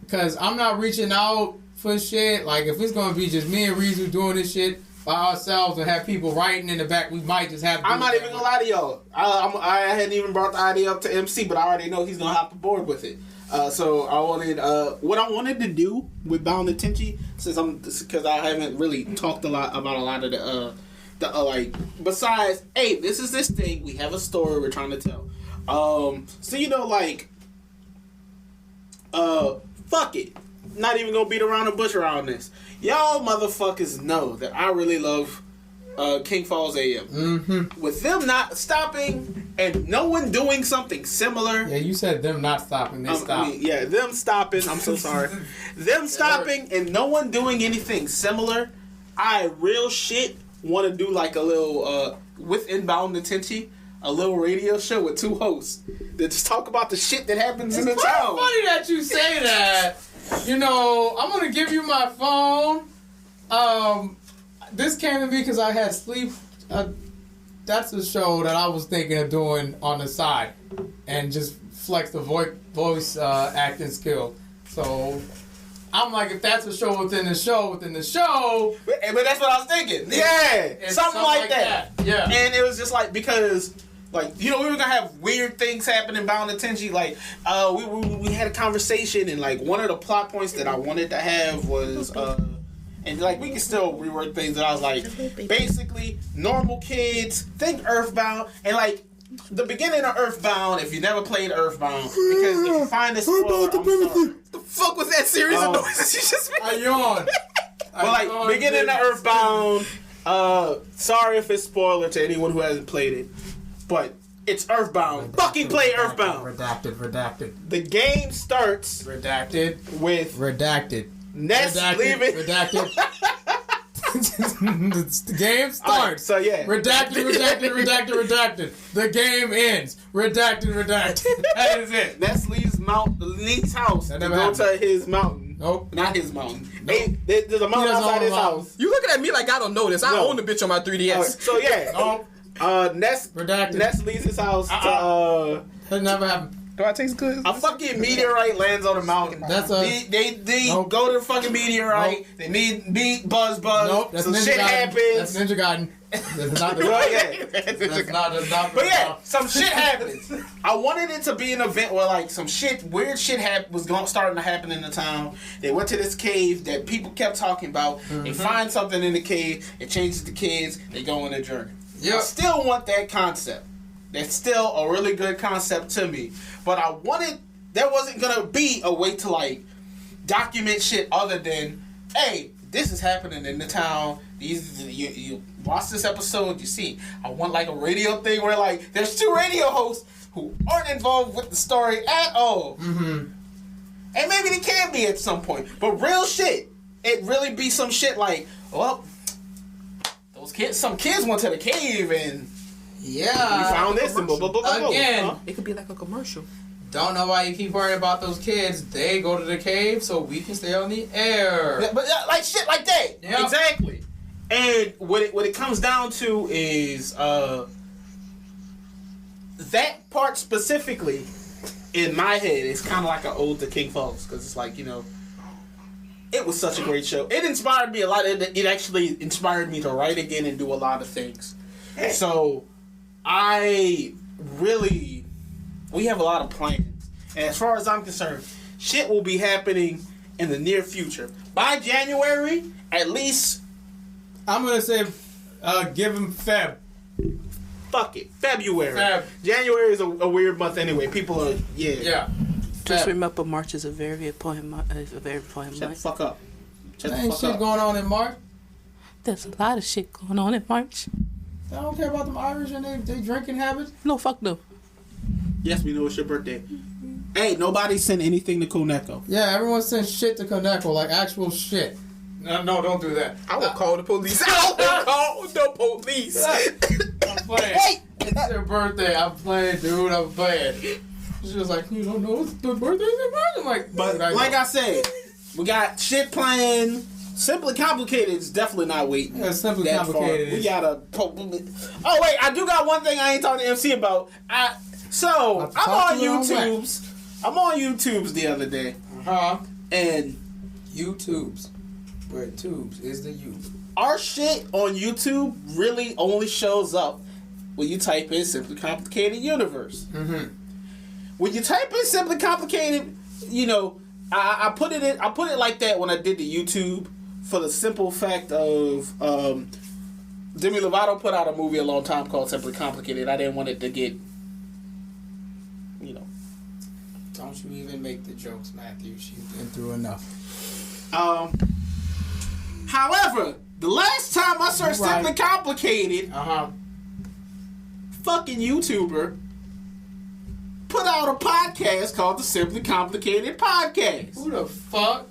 because I'm not reaching out for shit. Like, if it's going to be just me and Reezu doing this shit by ourselves and have people writing in the back, we might just have to I'm not even gonna lie to y'all. I hadn't even brought the idea up to MC, but I already know he's gonna hop aboard with it. So I wanted, what I wanted to do with Bound Attention, because I haven't really talked a lot about a lot of the like, besides, hey, this is this thing, we have a story we're trying to tell. So you know, like, fuck it. Not even gonna beat around the bush around this. Y'all motherfuckers know that I really love King Falls AM. Mm-hmm. With them not stopping and no one doing something similar. Yeah, you said them not stopping, they stopped. Them stopping. I'm so sorry. Them stopping and no one doing anything similar. I real shit want to do like a little with Inbound Attention, a little radio show with 2 hosts that just talk about the shit that happens in the It's town. funny that you say that. You know, I'm gonna give you my phone. This came to me because I had sleep. That's a show that I was thinking of doing on the side, and just flex the voice acting skill. So I'm like, if that's a show within the show, But that's what I was thinking. Yeah, it's something like that. Yeah. And it was just like, because, like, you know, we were gonna have weird things happen in Bound Attention. Like, we had a conversation, and like one of the plot points that I wanted to have was, and like we can still rework things. And I was like, basically, normal kids think Earthbound, and like the beginning of Earthbound. If you never played Earthbound, because if you find this spoiler, I'm sorry. The fuck was that series of noises you just made? I yawn. But like beginning of Earthbound, sorry if it's spoiler to anyone who hasn't played it, but it's Earthbound. Fucking play Earthbound. Redacted. The game starts Redacted. with Redacted. Ness leaving. Redacted. The game starts. Alright, so yeah. Redacted. The game ends. Redacted. That is it. Ness leaves Link's house to never go happened. to his mountain. Nope. Not his mountain. Nope. Hey, there's a mountain He doesn't outside own his a mountain. house. You looking at me like I don't know this. I No. own the bitch on my 3DS. So yeah. Nope. Ness Redacted. Ness leaves his house to That never happened. Do I taste good? a fucking meteorite lands on the mountain. That's a. They Nope. go to the fucking meteorite. Nope. They meet Buzz. Nope. That's Some Ninja shit Gaiden. happens. That's Ninja Gaiden. That's not the. Well, yeah. That's not. But yeah, some shit happens. I wanted it to be an event where like some weird shit was starting to happen in the town. They went to this cave that people kept talking about. They find something in the cave. It changes the kids. They go on a journey. I Yep. still want that concept. That's still a really good concept to me. But I wanted, there wasn't gonna be a way to like document shit other than, hey, this is happening in the town. You watch this episode, you see. I want like a radio thing where like there's 2 radio hosts who aren't involved with the story at all. Mm-hmm. And maybe they can be at some point. But real shit, it really be some shit like, well, some kids went to the cave and we found this and blah, blah, blah, blah. Again, It could be like a commercial. don't know why you keep worrying about those kids. They go to the cave so we can stay on the air. Yeah, but like shit like that. Yep. Exactly. And what it comes down to is that part specifically in my head is kind of like an ode to King Falls, because it's like, you know, it was such a great show. It inspired me a lot. It actually inspired me to write again and do a lot of things. So we have a lot of plans. And as far as I'm concerned, shit will be happening in the near future. By January, at least, I'm going to say give him Feb. fuck it, February. Feb. January is a weird month anyway. People are, Yeah. Just Feb. remember, March is a very important month. Shut the fuck up. Shut There the ain't fuck shit up. going on in March. There's a lot of shit going on in March. I don't care about them Irish and they drinking habits. No, fuck them. Yes, we know it's your birthday. Hey, nobody sent anything to Koneko. Yeah, everyone sends shit to Koneko, like actual shit. No, don't do that. I will call the police. I will call the police. I'm playing. Wait! It's your birthday. I'm playing, dude. I'm playing. She was like, you don't know it's the birthday? I'm like, But dude, like I said, we got shit planned. Simply Complicated is definitely not waiting. Yeah, Simply that Complicated far. We is- gotta. Oh wait, I do got one thing I ain't talking to MC about. I'm Talk on to your own YouTube's. I'm on YouTube's the other day, and YouTube's. Where tubes is the U. our shit on YouTube really only shows up when you type in Simply Complicated Universe. Mm-hmm. When you type in Simply Complicated, you know, I put it in. I put it like that when I did the YouTube for the simple fact of Demi Lovato put out a movie a long time called Simply Complicated. I didn't want it to get, you know. Don't you even make the jokes, Matthew. She's been through enough. However, the last time I searched Right. Simply Complicated, Uh-huh. fucking YouTuber put out a podcast called the Simply Complicated Podcast. Who the fuck?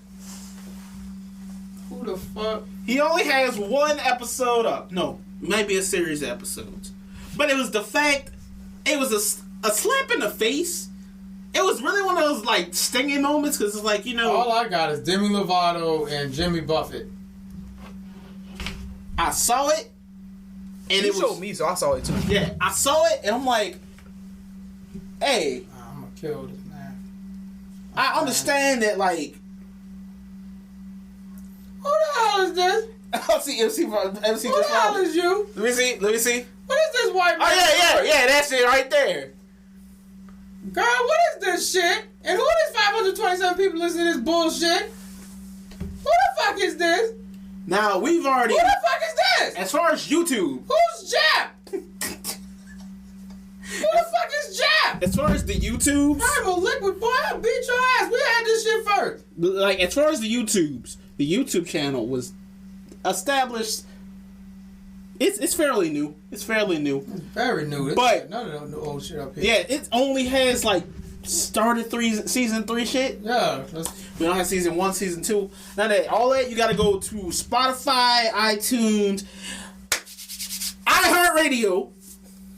Who the fuck? He only has one episode up. No, maybe a series of episodes. But it was the fact, it was a slap in the face. It was really one of those, like, stinging moments, because it's like, you know, All I got is Demi Lovato and Jimmy Buffett. I saw it, and You it was, showed me, so I saw it too. yeah, I saw it, and I'm like, hey, I'm gonna kill this man. I understand that, like, Who the hell is this? MC Who just the hell found it. is you? Let me see. What is this white man? Oh, yeah, that's it right there. Girl, what is this shit? And who is 527 people listening to this bullshit? Who the fuck is this? Now, we've already, Who the fuck is this? as far as YouTube, Who's Jap? Who the fuck is Jap? as far as the YouTubes, I'm a liquid boy. I'll beat your ass. We had this shit first. like, as far as the YouTubes, the YouTube channel was established. It's fairly new. It's fairly new. Very new. But- none of the old shit up here. Yeah, it only has like started season 3 shit. Yeah. We don't have season 1, season 2. None of that. All that you gotta go to Spotify, iTunes, iHeartRadio.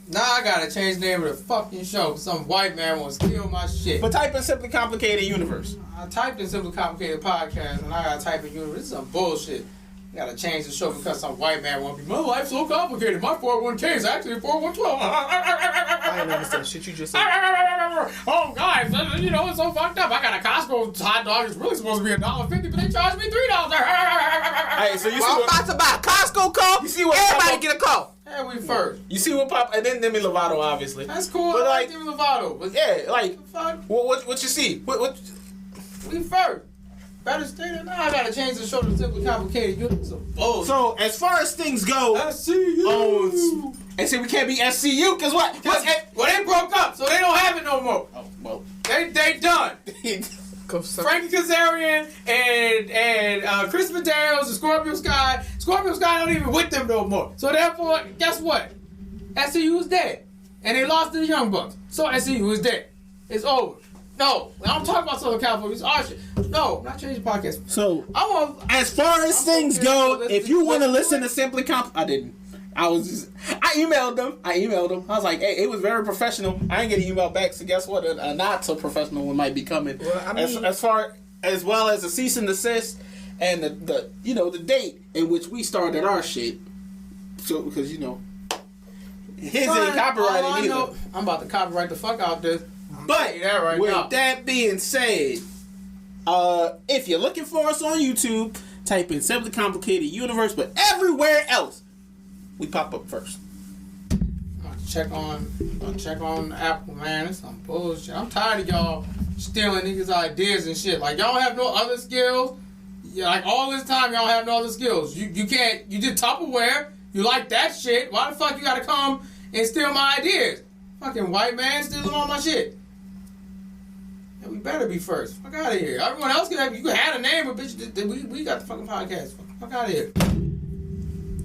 Now I gotta change the name of the fucking show. Some white man wants to steal my shit. But type in Simply Complicated Universe. I typed in Simply Complicated Podcast and I gotta type in Universe. This is some bullshit. I gotta change the show because some white man won't be. My life's so complicated. My 401k is actually a 412. I didn't understand shit you just said. Oh, guys, you know, it's so fucked up. I got a Costco hot dog. It's really supposed to be $1.50, but they charged me $3. Hey, so you see Well, I'm what? about to buy a Costco car. You see what? Everybody get a car. Hey, we first. You see what pop? And then Demi Lovato, obviously. That's cool. But I like like, Demi Lovato. But yeah, like, fuck, what you see? What? we first. Better stay there. Now I gotta change the show to Simply Complicated. You're some bullshit. So as far as things go, I see you. and say we can't be SCU because what? What's Well, they broke up, so they don't have it no more. Oh, well. They done. Frankie Kazarian and Chris Medeiros and Scorpio Sky. Scorpio Sky don't even with them no more. So therefore, guess what? SCU is dead. and they lost to the Young Bucks. So SCU is dead. It's over. No, I'm talking about Southern California. It's our shit. No, I'm not changing the podcast. So, I want. as far as things go, if you want to listen to Simply I didn't. I emailed them. I was like, hey, it was very professional. I didn't get an email back, so guess what? A not so professional one might be coming. Well, I mean, as well as the cease and desist and the date in which we started our shit. So because his ain't copyrighted either. I'm about to copyright the fuck out this. But with now. that being said, if you're looking for us on YouTube, type in Simply Complicated Universe. But everywhere else, we pop up first. I'm gonna check on Apple, man. It's some bullshit. I'm tired of y'all stealing niggas' ideas and shit. Like y'all have no other skills. Yeah, like all this time y'all have no other skills. You can't. You did Tupperware. You like that shit. Why the fuck you gotta come and steal my ideas? Fucking white man stealing all my shit. Yeah, we better be first. Fuck out of here. Everyone else you can have a name, but bitch, we got the fucking podcast. Fuck out of here.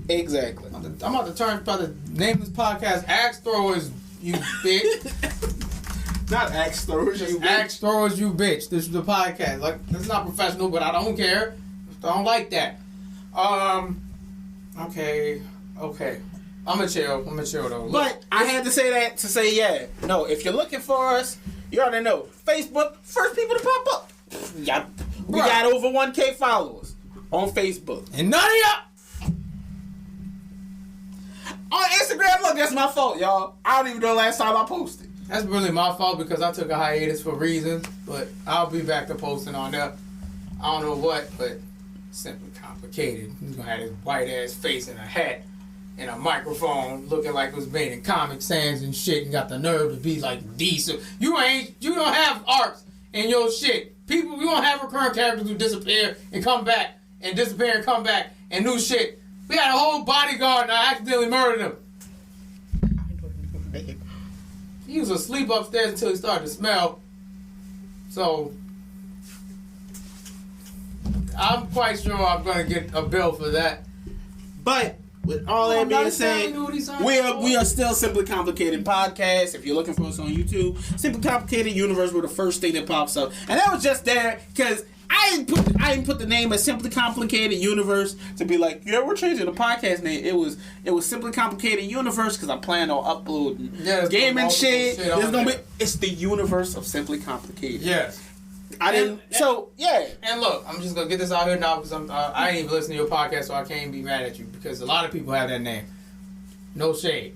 Exactly. I'm about to name this podcast Axe Throwers, you bitch. Not Axe Throwers, you bitch. Axe Throwers, you bitch. This is the podcast. Like, it's not professional, but I don't care. I don't like that. Okay. I'm a chill though. Look. But I had to say that to say, yeah. No, if you're looking for us, you already know. Facebook, first people to pop up. Yeah, we got over 1K followers on Facebook. And none of y'all. On Instagram, look, that's my fault, y'all. I don't even know the last time I posted. That's really my fault because I took a hiatus for reasons, but I'll be back to posting on there. I don't know what, but Simply Complicated. He's gonna have his white ass face in a hat and a microphone looking like it was made in Comic Sans and shit and got the nerve to be like decent. You don't have arcs in your shit. You don't have recurring characters who disappear and come back and disappear and come back and new shit. We had a whole bodyguard and I accidentally murdered him. He was asleep upstairs until he started to smell. So, I'm quite sure I'm going to get a bill for that. But, with all that being said, we are still Simply Complicated Podcast. If you're looking for us on YouTube, Simply Complicated Universe were the first thing that pops up. And that was just there because I didn't put the name as Simply Complicated Universe to be like, yeah, we're changing the podcast name. It was Simply Complicated Universe because I plan on uploading gaming shit. It's the universe of Simply Complicated. Yes. And look, I'm just gonna get this out here now because I ain't even listen to your podcast, so I can't be mad at you because a lot of people have that name. No shade.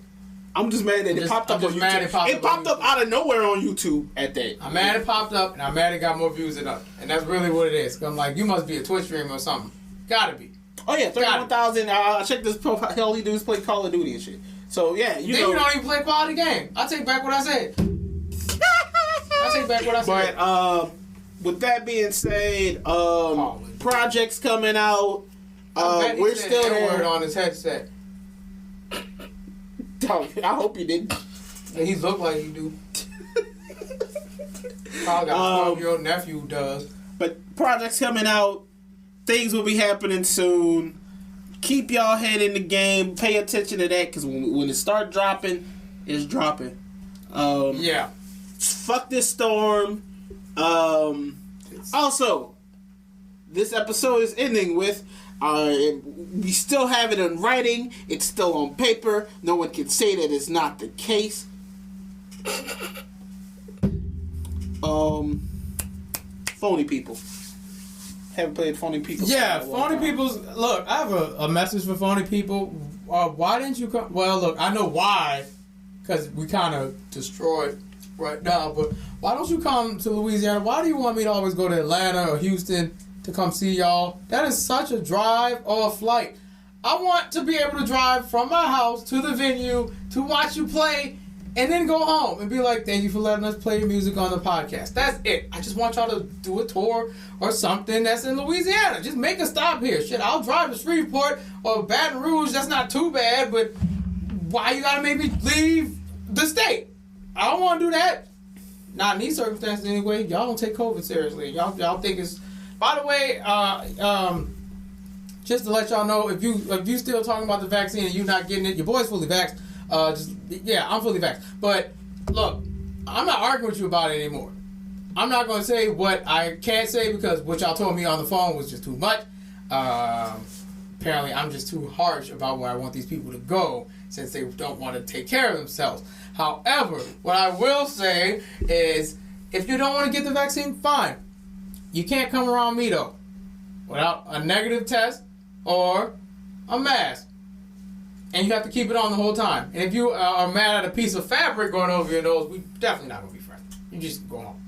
I'm just mad that it popped up on YouTube. It popped up out of nowhere on YouTube at that. I'm mad it popped up, and I'm mad it got more views than us. And that's really what it is. I'm like, you must be a Twitch streamer or something. Gotta be. Oh, yeah, 31,000. I checked this profile. All he do is play Call of Duty and shit. So, yeah, you know. You don't even play quality game. I take back what I said. But, with that being said, projects coming out. We're still there. On his headset. I hope you didn't. He look like you do. Probably got a 12-year-old nephew who does. But projects coming out. Things will be happening soon. Keep y'all head in the game. Pay attention to that because when it start dropping, it's dropping. Yeah. Fuck this storm. Also, this episode is ending with we still have it in writing. It's still on paper. No one can say that it's not the case. Phony people. Haven't played Phony People. Yeah, Phony People's. Look, I have a message for Phony People. Why didn't you come? Well, look, I know why. Because we kind of destroyed right now. But why don't you come to Louisiana? Why do you want me to always go to Atlanta or Houston to come see y'all? That is such a drive or a flight. I want to be able to drive from my house to the venue to watch you play and then go home and be like, thank you for letting us play your music on the podcast. That's it. I just want y'all to do a tour or something that's in Louisiana. Just make a stop here. Shit, I'll drive to Shreveport or Baton Rouge. That's not too bad, but why you gotta make me leave the state? I don't want to do that. Not in these circumstances anyway. Y'all don't take COVID seriously. Y'all think it's... By the way, just to let y'all know, if you still talking about the vaccine and you not getting it, your boy's fully vaxxed. I'm fully vaxxed. But look, I'm not arguing with you about it anymore. I'm not going to say what I can't say because what y'all told me on the phone was just too much. Apparently, I'm just too harsh about where I want these people to go since they don't want to take care of themselves. However, what I will say is if you don't want to get the vaccine, fine. You can't come around me, though, without a negative test or a mask. And you have to keep it on the whole time. And if you are mad at a piece of fabric going over your nose, we definitely not going to be friends. You just go home.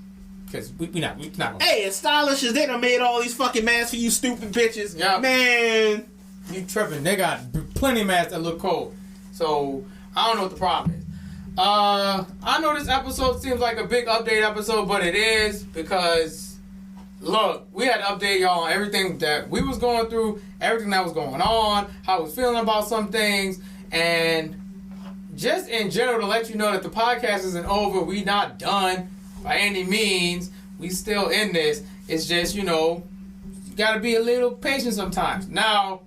Because we not going to. Hey, as stylish as they done made all these fucking masks for you stupid bitches. Yeah. Man. You tripping. They got plenty of masks that look cold. So, I don't know what the problem is. I know this episode seems like a big update episode, but it is because, look, we had to update y'all on everything that we was going through, everything that was going on, how I was feeling about some things, and just in general to let you know that the podcast isn't over. We not done by any means. We still in this. It's just, you got to be a little patient sometimes. Now,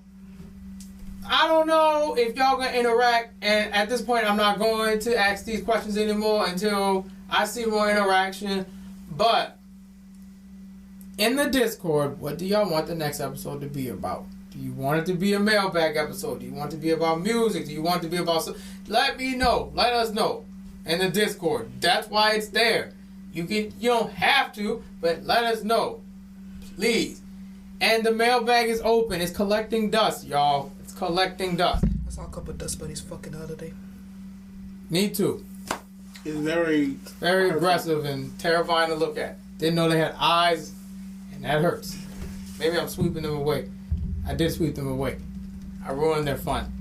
I don't know if y'all gonna interact, and at this point I'm not going to ask these questions anymore until I see more interaction. But in the Discord, what do y'all want the next episode to be about? Do you want it to be a mailbag episode? Do you want it to be about music? Do you want it to be about... Let me know. Let us know in the Discord. That's why it's there. You don't have to, but let us know. Please. And the mailbag is open. It's collecting dust, y'all. Collecting dust. I saw a couple of dust buddies fucking the other day. Me too. It's very aggressive and terrifying to look at. Didn't know they had eyes, and that hurts. Maybe I'm sweeping them away. I did sweep them away. I ruined their fun.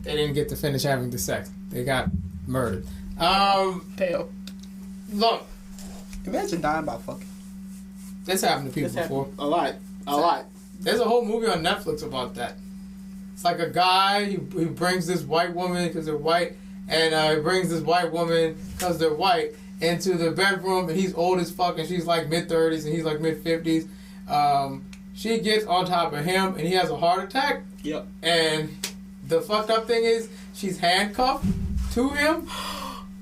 They didn't get to finish having the sex. They got murdered. Pale. Look. Imagine dying by fucking. This happened to people before. A lot. There's a whole movie on Netflix about that. It's like a guy, he brings this white woman because they're white, and he brings this white woman because they're white into the bedroom, and he's old as fuck, and she's like mid-30s, and he's like mid-50s. She gets on top of him, and he has a heart attack. Yep. And the fucked up thing is, she's handcuffed to him,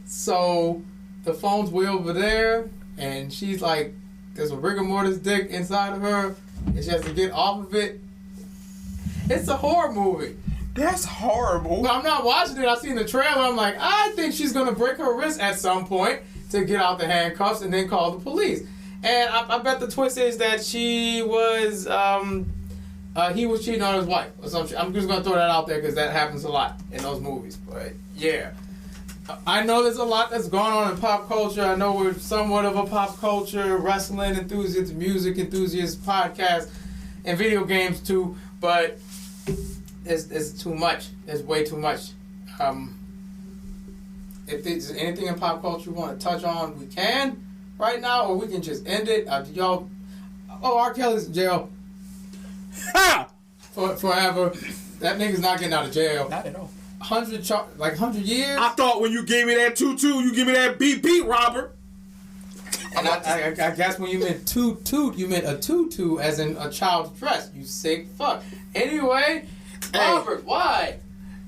so the phone's way over there, and she's like, there's a rigor mortis dick inside of her, and she has to get off of it. It's a horror movie. That's horrible. Well, I'm not watching it. I seen the trailer. I'm like, I think she's going to break her wrist at some point to get out the handcuffs and then call the police. And I bet the twist is that she was, he was cheating on his wife or something. I'm just going to throw that out there because that happens a lot in those movies. But, yeah. I know there's a lot that's going on in pop culture. I know we're somewhat of a pop culture, wrestling enthusiasts, music enthusiasts, podcasts, and video games too. But it's too much. There's way too much. If there's anything in pop culture we want to touch on, we can right now, or we can just end it. Y'all, R. Kelly's in jail. Ha! Forever. That nigga's not getting out of jail. Not at all. 100 years. I thought when you gave me that 2-2, you give me that beat, Robert. And I guess when you meant toot, you meant a tutu as in a child's dress. You sick fuck. Anyway, Robert, why?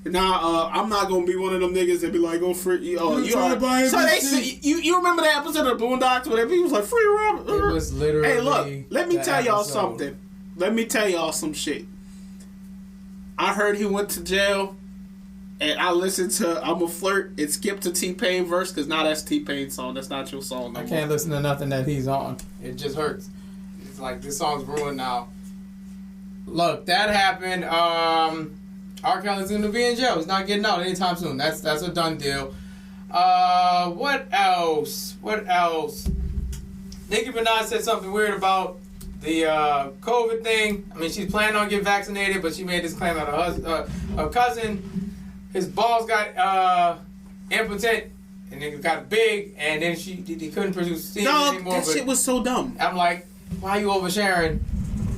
Nah, I'm not gonna be one of them niggas that be like, "Go free." You trying to buy so they everything. you remember that episode of the Boondocks where he was like, "Free Robert." It was literally. Hey, look, let me tell y'all episode. something. Let me tell y'all some shit. I heard he went to jail, and I listened to "I'm a Flirt" and skipped to T-Pain verse because now that's T-Pain's song. That's not your song. No I can't listen to nothing that he's on. It just hurts. It's like this song's ruined now. Look, that happened. R. Kelly's gonna be in jail. He's not getting out anytime soon. That's a done deal. What else? Nicki Minaj said something weird about the COVID thing. I mean, she's planning on getting vaccinated, but she made this claim that her cousin, his balls got impotent, and it got big, and then he couldn't produce semen anymore. That shit was so dumb. I'm like, why are you oversharing?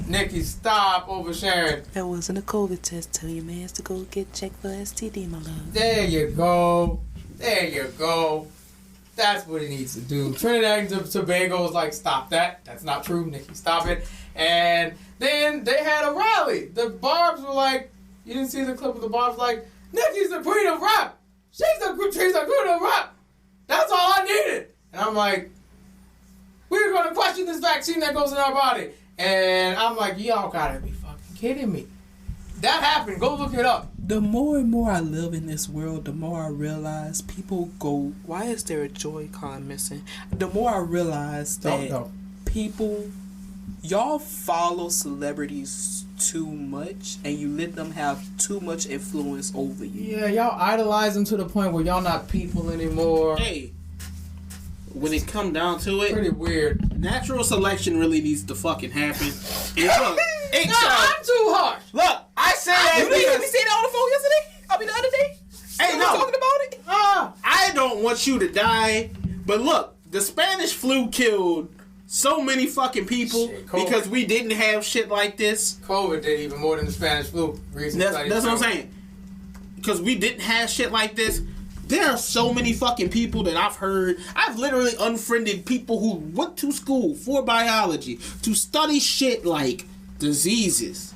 Nikki, stop oversharing. That wasn't a COVID test. Tell your man to go get checked for STD, my love. There you go. That's what he needs to do. Trinidad and Tobago was like, stop that. That's not true, Nikki. Stop it. And then they had a rally. The Barbs were like, you didn't see the clip of the Barbs like, Nikki's the queen of rap. she's a good rock. That's all I needed. And I'm like, we're going to question this vaccine that goes in our body. And I'm like, y'all gotta be fucking kidding me. That happened. Go look it up. The more and more I live in this world, the more I realize people go, why is there a Joy-Con missing? The more I realize that people, y'all follow celebrities too much and you let them have too much influence over you. Yeah, y'all idolize them to the point where y'all not people anymore. Hey, when it come down to it, Pretty weird. natural selection really needs to fucking happen. And look, No, I'm too harsh. look, I say that You didn't because see that on the phone yesterday? I mean, the other day? Hey, We no. were talking about it? I don't want you to die, but look, the Spanish flu killed so many fucking people Shit, COVID. because we didn't have shit like this. COVID did even more than the Spanish flu. That's what I'm saying. Because we didn't have shit like this. There are so many fucking people that I've heard. I've literally unfriended people who went to school for biology to study shit like diseases,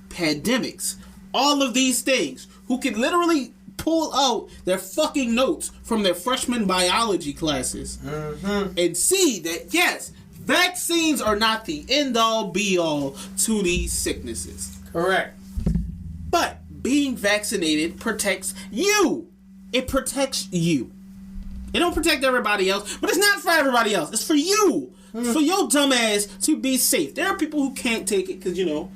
pandemics, all of these things, who can literally pull out their fucking notes from their freshman biology classes and see that, yes, vaccines are not the end-all, be-all to these sicknesses. Correct. But being vaccinated protects you. It protects you. It don't protect everybody else, but it's not for everybody else. It's for you. It's for your dumb ass to be safe. There are people who can't take it because, you know,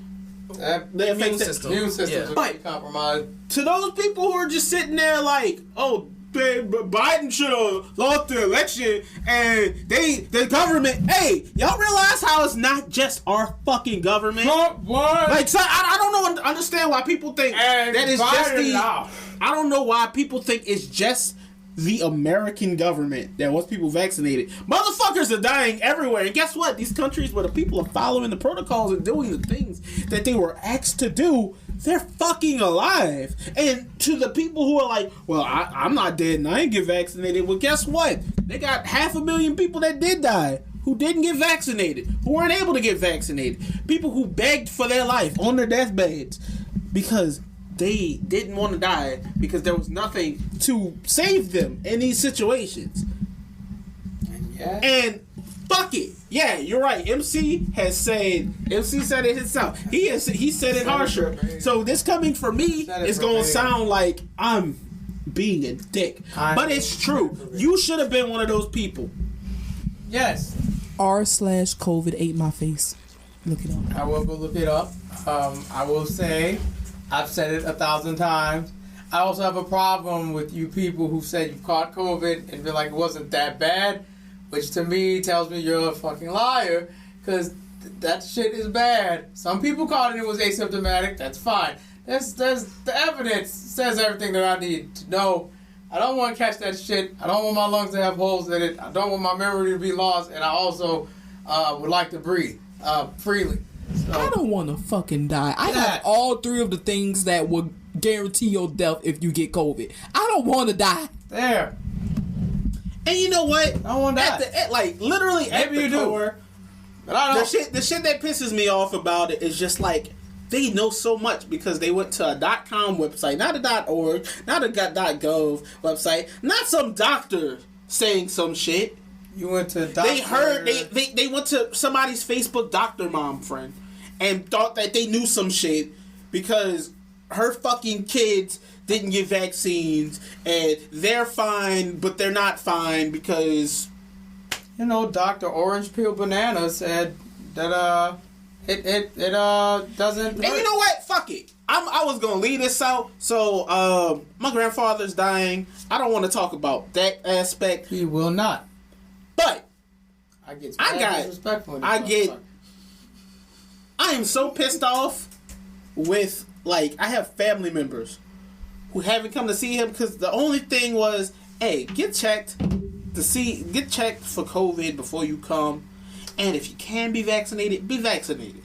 they affect Immune the- system. Immune systems Yeah. are pretty compromised. To those people who are just sitting there like, oh, Biden should have lost the election and the government, hey, y'all realize how it's not just our fucking government? Trump won. Like, so I don't understand why people think And that it's just Biden the. lost. I don't know why people think it's just the American government that wants people vaccinated. Motherfuckers are dying everywhere, and guess what? These countries where the people are following the protocols and doing the things that they were asked to do, they're fucking alive. And to the people who are like, well, I'm not dead and I ain't get vaccinated. Well, guess what? They got 500,000 people that did die who didn't get vaccinated, who weren't able to get vaccinated. People who begged for their life on their deathbeds because they didn't want to die because there was nothing to save them in these situations. Yeah. And fuck it. Yeah, you're right. MC said it himself. He said it harsher. So this coming from me is going to sound like I'm being a dick. But it's true. You should have been one of those people. Yes. r/COVID ate my face. Look it up. I will go look it up. I will say, I've said it 1,000 times. I also have a problem with you people who said you caught COVID and feel like it wasn't that bad, which to me tells me you're a fucking liar, because that shit is bad. Some people caught it and it was asymptomatic. That's fine. There's the evidence says everything that I need to know. I don't want to catch that shit. I don't want my lungs to have holes in it. I don't want my memory to be lost, and I also would like to breathe freely. So, I don't want to fucking die. I have all three of the things that will guarantee your death if you get COVID. I don't want to die. there. And you know what? I don't want to die. Literally at Maybe the you do. core, But I don't. the shit that pisses me off about it is just like they know so much because they went to a .com website, not a .org, not a .gov website, not some doctor saying some shit. You went to They heard they went to somebody's Facebook doctor mom friend and thought that they knew some shit because her fucking kids didn't get vaccines and they're fine, but they're not fine because You know, Dr. Orange Peel Banana said that it doesn't. And you know what? Fuck it. I was gonna leave this out. So my grandfather's dying. I don't want to talk about that aspect, He will not. but I get disrespectful. I am so pissed off with, like, I have family members who haven't come to see him because the only thing was, hey, get checked for COVID before you come, and if you can be vaccinated, be vaccinated.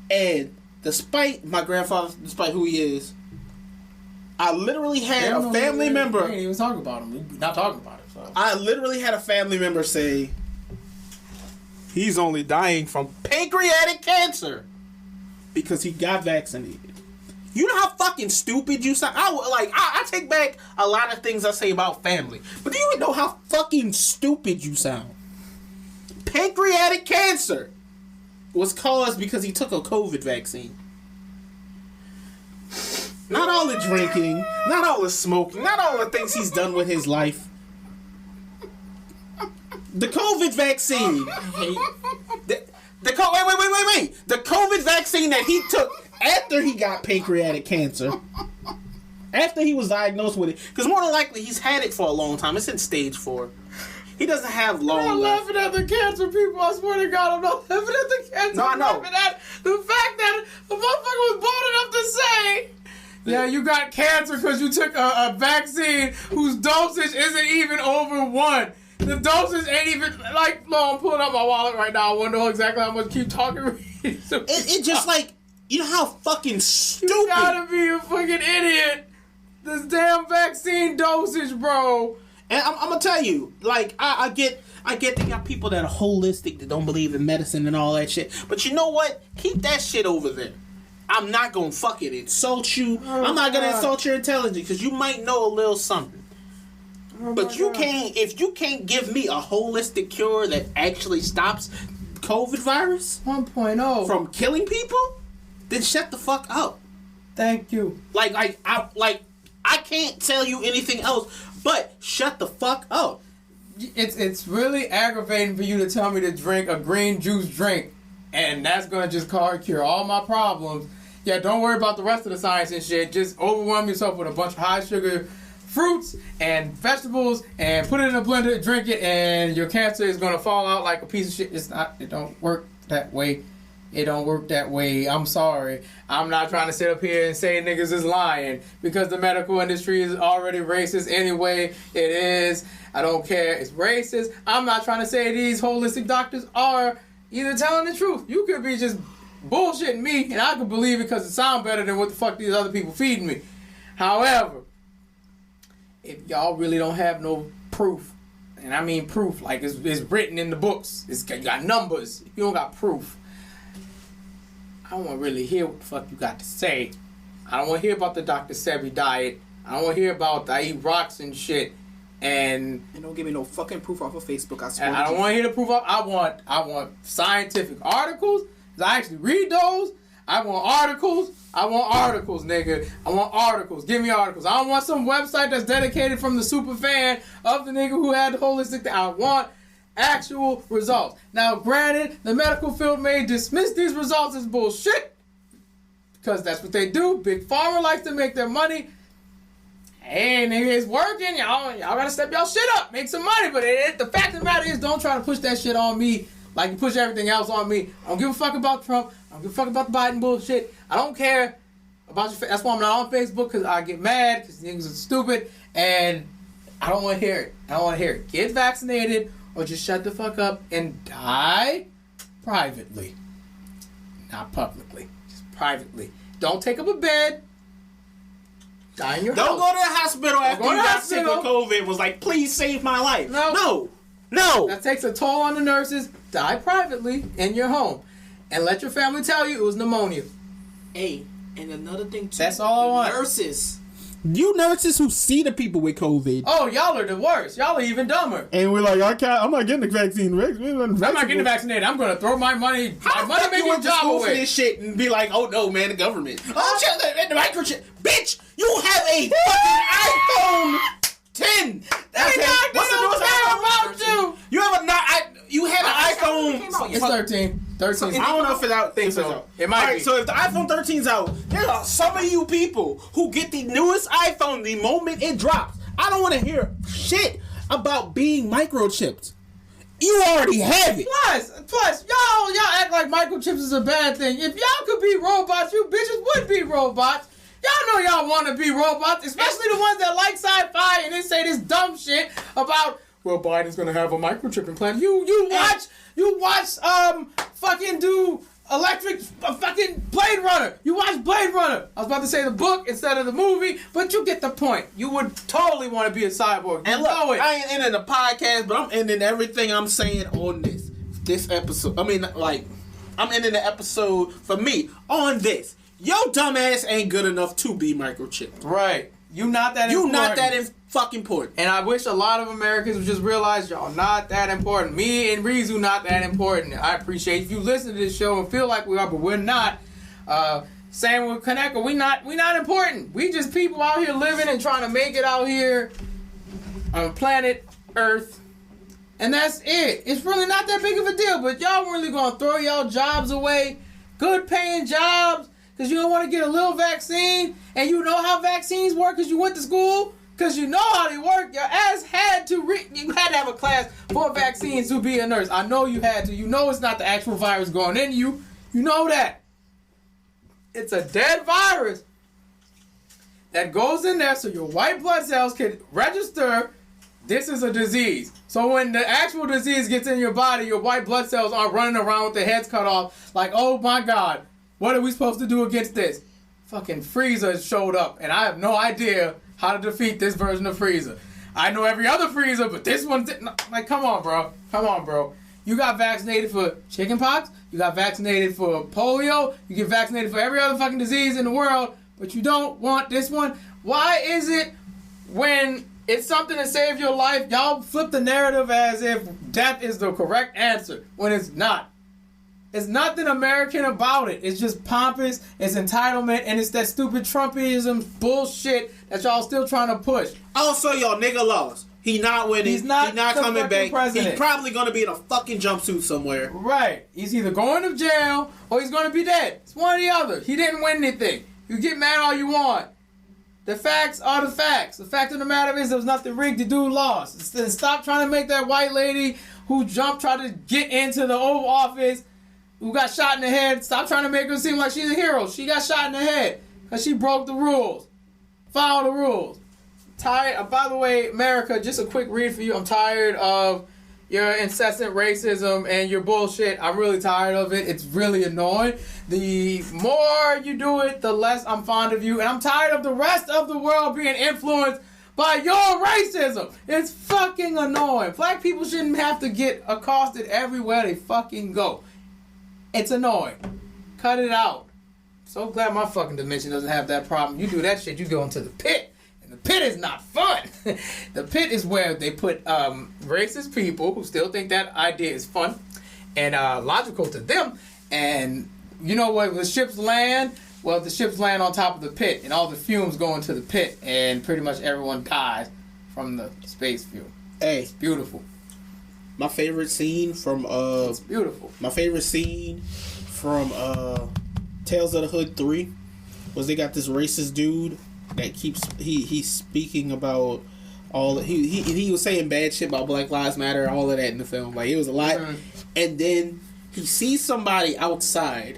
And despite my grandfather, despite who he is, I literally had a family member. We ain't even talking about him. We're not talking about him. So. I literally had a family member say he's only dying from pancreatic cancer because he got vaccinated. You know how fucking stupid you sound? I take back a lot of things I say about family. But do you know how fucking stupid you sound? Pancreatic cancer was caused because he took a COVID vaccine. Not all the drinking, not all the smoking, not all the things he's done with his life. The COVID vaccine. Wait. The COVID vaccine that he took after he got pancreatic cancer. After he was diagnosed with it. Because more than likely, he's had it for a long time. It's in stage 4. He doesn't have long I'm not left. laughing at the cancer people. I swear to God, I'm not laughing at the cancer. No, I know. I'm laughing at the fact that the motherfucker was bold enough to say, yeah, you got cancer because you took a vaccine whose dosage isn't even over 1. The dosage ain't even, like, no, I'm pulling up my wallet right now. I wonder exactly how much. Keep talking. It just like, you know how fucking stupid. You gotta be a fucking idiot. This damn vaccine dosage, bro. And I'm gonna tell you, like, I get they got people that are holistic, that don't believe in medicine and all that shit. But you know what? Keep that shit over there. I'm not gonna fucking insult you. I'm not gonna insult your intelligence because you might know a little something. But you can't, if you can't give me a holistic cure that actually stops COVID virus 1.0 from killing people, then shut the fuck up. Thank you. I can't tell you anything else, but shut the fuck up. It's really aggravating for you to tell me to drink a green juice drink, and that's gonna just cure all my problems. Yeah, don't worry about the rest of the science and shit. Just overwhelm yourself with a bunch of high sugar fruits and vegetables and put it in a blender, drink it, and your cancer is gonna fall out like a piece of shit. It don't work that way. It don't work that way. I'm sorry. I'm not trying to sit up here and say niggas is lying because the medical industry is already racist anyway. It is. I don't care. It's racist. I'm not trying to say these holistic doctors are either telling the truth. You could be just bullshitting me and I could believe it because it sounds better than what the fuck these other people feeding me. However, if y'all really don't have no proof, and I mean proof, like it's written in the books, it's got numbers. If you don't got proof, I don't want to really hear what the fuck you got to say. I don't want to hear about the Dr. Sebi diet. I don't want to hear about I eat rocks and shit. And don't give me no fucking proof off of Facebook. I swear. And I don't want to hear the proof. I want scientific articles. I actually read those. I want articles. I want articles, nigga. I want articles. Give me articles. I don't want some website that's dedicated from the super fan of the nigga who had the holistic thing. I want actual results. Now, granted, the medical field may dismiss these results as bullshit because that's what they do. Big Pharma likes to make their money. Hey, nigga, it's working. Y'all gotta step y'all shit up, make some money. But the fact of the matter is, don't try to push that shit on me like you push everything else on me. I don't give a fuck about Trump. I don't give a fuck about the Biden bullshit. I don't care about your. That's why I'm not on Facebook because I get mad because things are stupid and I don't want to hear it. I don't want to hear it. Get vaccinated or just shut the fuck up and die privately, not publicly, just privately. Don't take up a bed. Die in your house. Don't go to the hospital after you got sick with COVID and was like, please save my life. No. That takes a toll on the nurses. Die privately in your home. And let your family tell you it was pneumonia. Hey, and another thing too. That's all I want. Nurses. You nurses who see the people with COVID. Oh, y'all are the worst. Y'all are even dumber. And we're like, I'm not getting the vaccine. I'm not getting vaccinated. I'm going to throw my money making job away. For this shit and be like, oh no, man, the government. Oh, shit, the microchip. Bitch, you have a fucking iPhone 10. What's the newest iPhone? You have an iPhone. It's 13. 13. I don't know if it's out. Think so. It might be. So if the iPhone 13's out, there are some of you people who get the newest iPhone the moment it drops. I don't want to hear shit about being microchipped. You already have it. Plus, y'all act like microchips is a bad thing. If y'all could be robots, you bitches would be robots. Y'all know y'all want to be robots, especially the ones that like sci-fi and then say this dumb shit about, well, Biden's gonna have a microchip implant. You watch fucking do fucking Blade Runner. You watch Blade Runner. I was about to say the book instead of the movie, but you get the point. You would totally want to be a cyborg. And look, I ain't ending the podcast, but I'm ending everything I'm saying on this episode. I mean, like, I'm ending the episode for me on this. Your dumb ass ain't good enough to be microchipped. Right. You not that You important. not that fucking important. And I wish a lot of Americans would just realize y'all not that important. Me and Rizu not that important. I appreciate if you listen to this show and feel like we are, but we're not. Same with Kaneko. We not important. We just people out here living and trying to make it out here on planet Earth. And that's it. It's really not that big of a deal. But y'all really gonna throw y'all jobs away, good paying jobs, because you don't want to get a little vaccine, and you know how vaccines work because you went to school, because you know how they work. Your ass had to you had to have a class for vaccines to be a nurse. I know you had to. You know it's not the actual virus going in you. You know that. It's a dead virus that goes in there so your white blood cells can register this is a disease. So when the actual disease gets in your body, your white blood cells aren't running around with their heads cut off like, oh my God, what are we supposed to do against this? Fucking Frieza showed up, and I have no idea how to defeat this version of Frieza. I know every other Frieza, but this one, like, come on, bro. Come on, bro. You got vaccinated for chickenpox. You got vaccinated for polio. You get vaccinated for every other fucking disease in the world, but you don't want this one. Why is it when it's something to save your life, y'all flip the narrative as if death is the correct answer when it's not? There's nothing American about it. It's just pompous, it's entitlement, and it's that stupid Trumpism bullshit that y'all still trying to push. Also, y'all nigga lost. He not winning. He's not the coming back. president. He's probably gonna be in a fucking jumpsuit somewhere. Right. He's either going to jail or he's going to be dead. It's one or the other. He didn't win anything. You get mad all you want. The facts are the facts. The fact of the matter is there was nothing rigged. The dude lost. Stop trying to make that white lady who tried to get into the Oval Office, who got shot in the head, stop trying to make her seem like she's a hero. She got shot in the head because she broke the rules. Follow the rules. Tired. By the way, America, just a quick read for you. I'm tired of your incessant racism and your bullshit. I'm really tired of it. It's really annoying. The more you do it, the less I'm fond of you. And I'm tired of the rest of the world being influenced by your racism. It's fucking annoying. Black people shouldn't have to get accosted everywhere they fucking go. It's annoying. Cut it out. So glad my fucking dimension doesn't have that problem. You do that shit, you go into the pit. And the pit is not fun. The pit is where they put racist people who still think that idea is fun and logical to them. And you know what? The ships land. Well, the ships land on top of the pit, and all the fumes go into the pit, and pretty much everyone dies from the space fuel. Hey, It's beautiful. my favorite scene from It's beautiful. my favorite scene from Tales of the Hood 3 was they got this racist dude that keeps he's speaking about all he was saying bad shit about Black Lives Matter, all of that in the film. Like, it was a lot. Mhm. And then he sees somebody outside.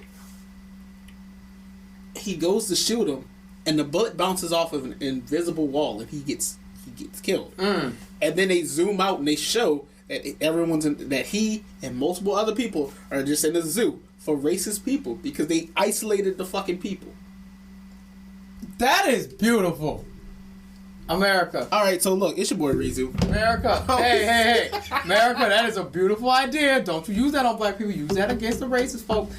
He goes to shoot him, and the bullet bounces off of an invisible wall, and he gets killed. Mm. And then they zoom out and they show that that he and multiple other people are just in a zoo for racist people because they isolated the fucking people. That is beautiful. America. All right, so look, it's your boy Rizu. America. Hey. America, that is a beautiful idea. Don't you use that on black people. Use that against the racist folk.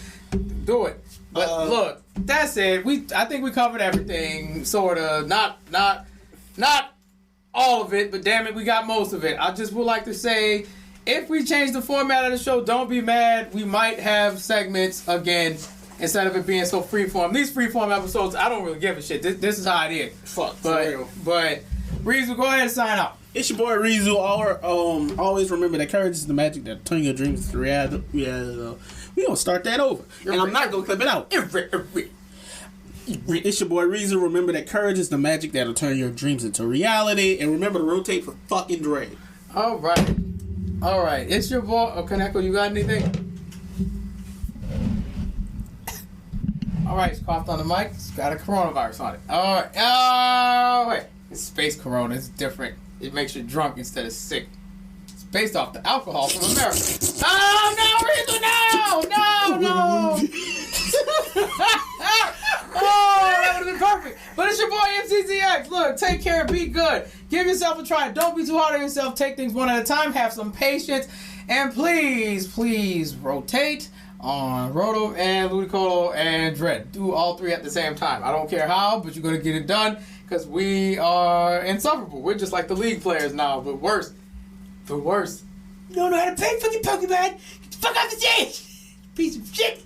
Do it. But look, that's it. I think we covered everything, sort of. Not all of it, but damn it, we got most of it. I just would like to say, if we change the format of the show, don't be mad. We might have segments again instead of it being so freeform. These freeform episodes, I don't really give a shit. This is how it is. Fuck, for real. But Reezy, go ahead and sign out. It's your boy Rizu. Always remember that courage is the magic that turn your dreams into reality. Yeah, we gonna start that over, and I'm not gonna clip it out. It's your boy Rizu. Remember that courage is the magic that'll turn your dreams into reality, and remember to rotate for fucking Dre. All right. It's your boy. Oh, Kaneko, you got anything? All right, it's coughed on the mic. It's got a coronavirus on it. All right. Oh, wait. It's space corona. It's different. It makes you drunk instead of sick. It's based off the alcohol from America. Oh, no, Rizzo, no. Oh, that would have been perfect. But it's your boy MCZX. Look, take care. Be good. Give yourself a try. Don't be too hard on yourself. Take things one at a time. Have some patience. And please rotate. on Roto and Ludicolo and Dread. Do all three at the same time. I don't care how, but you're going to get it done because we are insufferable. We're just like the league players now, but worse. The worst. You don't know how to play fucking Pokemon. Get the fuck off the stage. Piece of shit.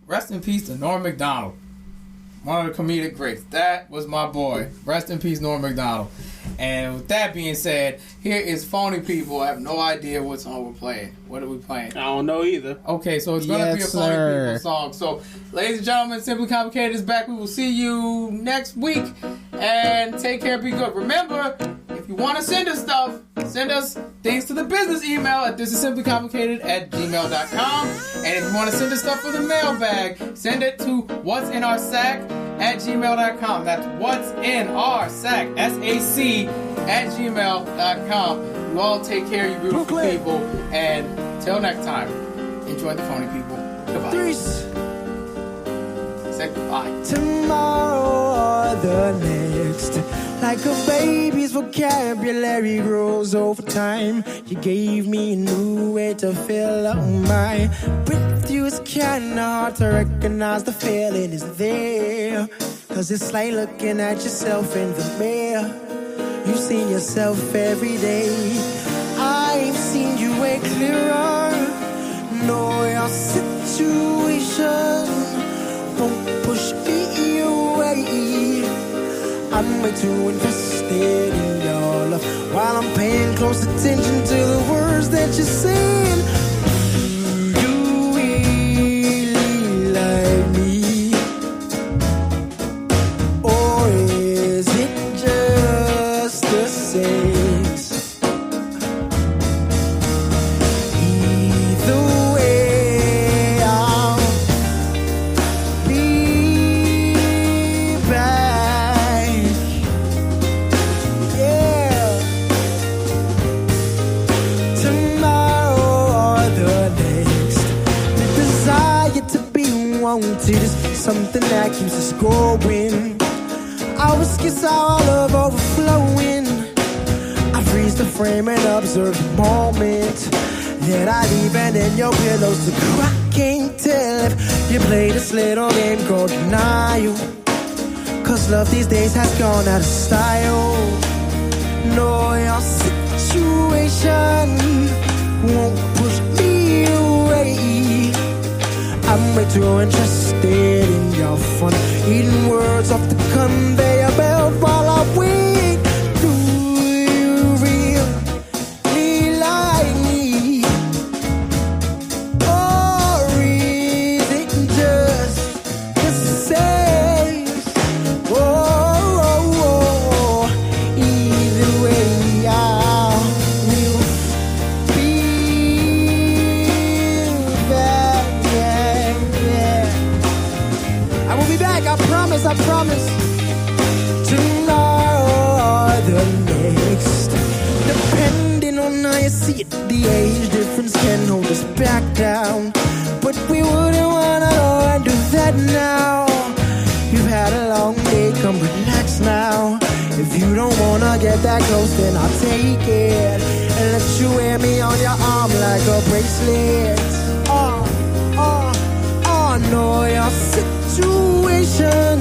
Rest in peace to Norm Macdonald. One of the comedic greats. That was my boy. Rest in peace, Norm Macdonald. And with that being said, here is Phony People. I have no idea what song we're playing. What are we playing? I don't know either. Okay, so it's going to be a Phony People song. So, ladies and gentlemen, Simply Complicated is back. We will see you next week. And take care, be good. Remember, if you want to send us stuff, send us things to the business email at thisissimplycomplicated@gmail.com. And if you want to send us stuff for the mailbag, send it to what'sinOurSack@gmail.com. That's what'sinOurSack, SAC, @gmail.com. You all take care, you beautiful people. And till next time, enjoy the Phony People. Goodbye. Say goodbye. Tomorrow or the next, like a baby's vocabulary grows over time. You gave me a new way to fill up my breakthrough. It's kinda hard to recognize the feeling is there, 'cause it's like looking at yourself in the mirror. You've seen yourself every day. I've seen you way clearer. Know your situation won't push me away. I'm way too invested in your love, while I'm paying close attention to the words that you're saying. Do you really like me? Or is it just the sex? Either way, I'll be back. Yeah. Tomorrow or the next, the desire to be wanted is something that keeps us going. Our skills are all of overflowing. I freeze the frame and observe the moment that I leave, and in your pillows to cry. Can't tell if you play this little game called denial, 'cause love these days has gone out of style. Know your situation won't push me away. I'm way too interested in your fun, eating words off the conveyor belt while I wait. Do you really like me? Or is it just the sex? Oh, either way, I will be back. Yeah. I will be back, I promise, I promise. Tomorrow or the next, depending on how you see it, the age difference can hold us back down. But we wouldn't wanna go and do that now. You've had a long day, come relax now. If you don't wanna get that close, then I'll take it and let you wear me on your arm like a bracelet. Know your situation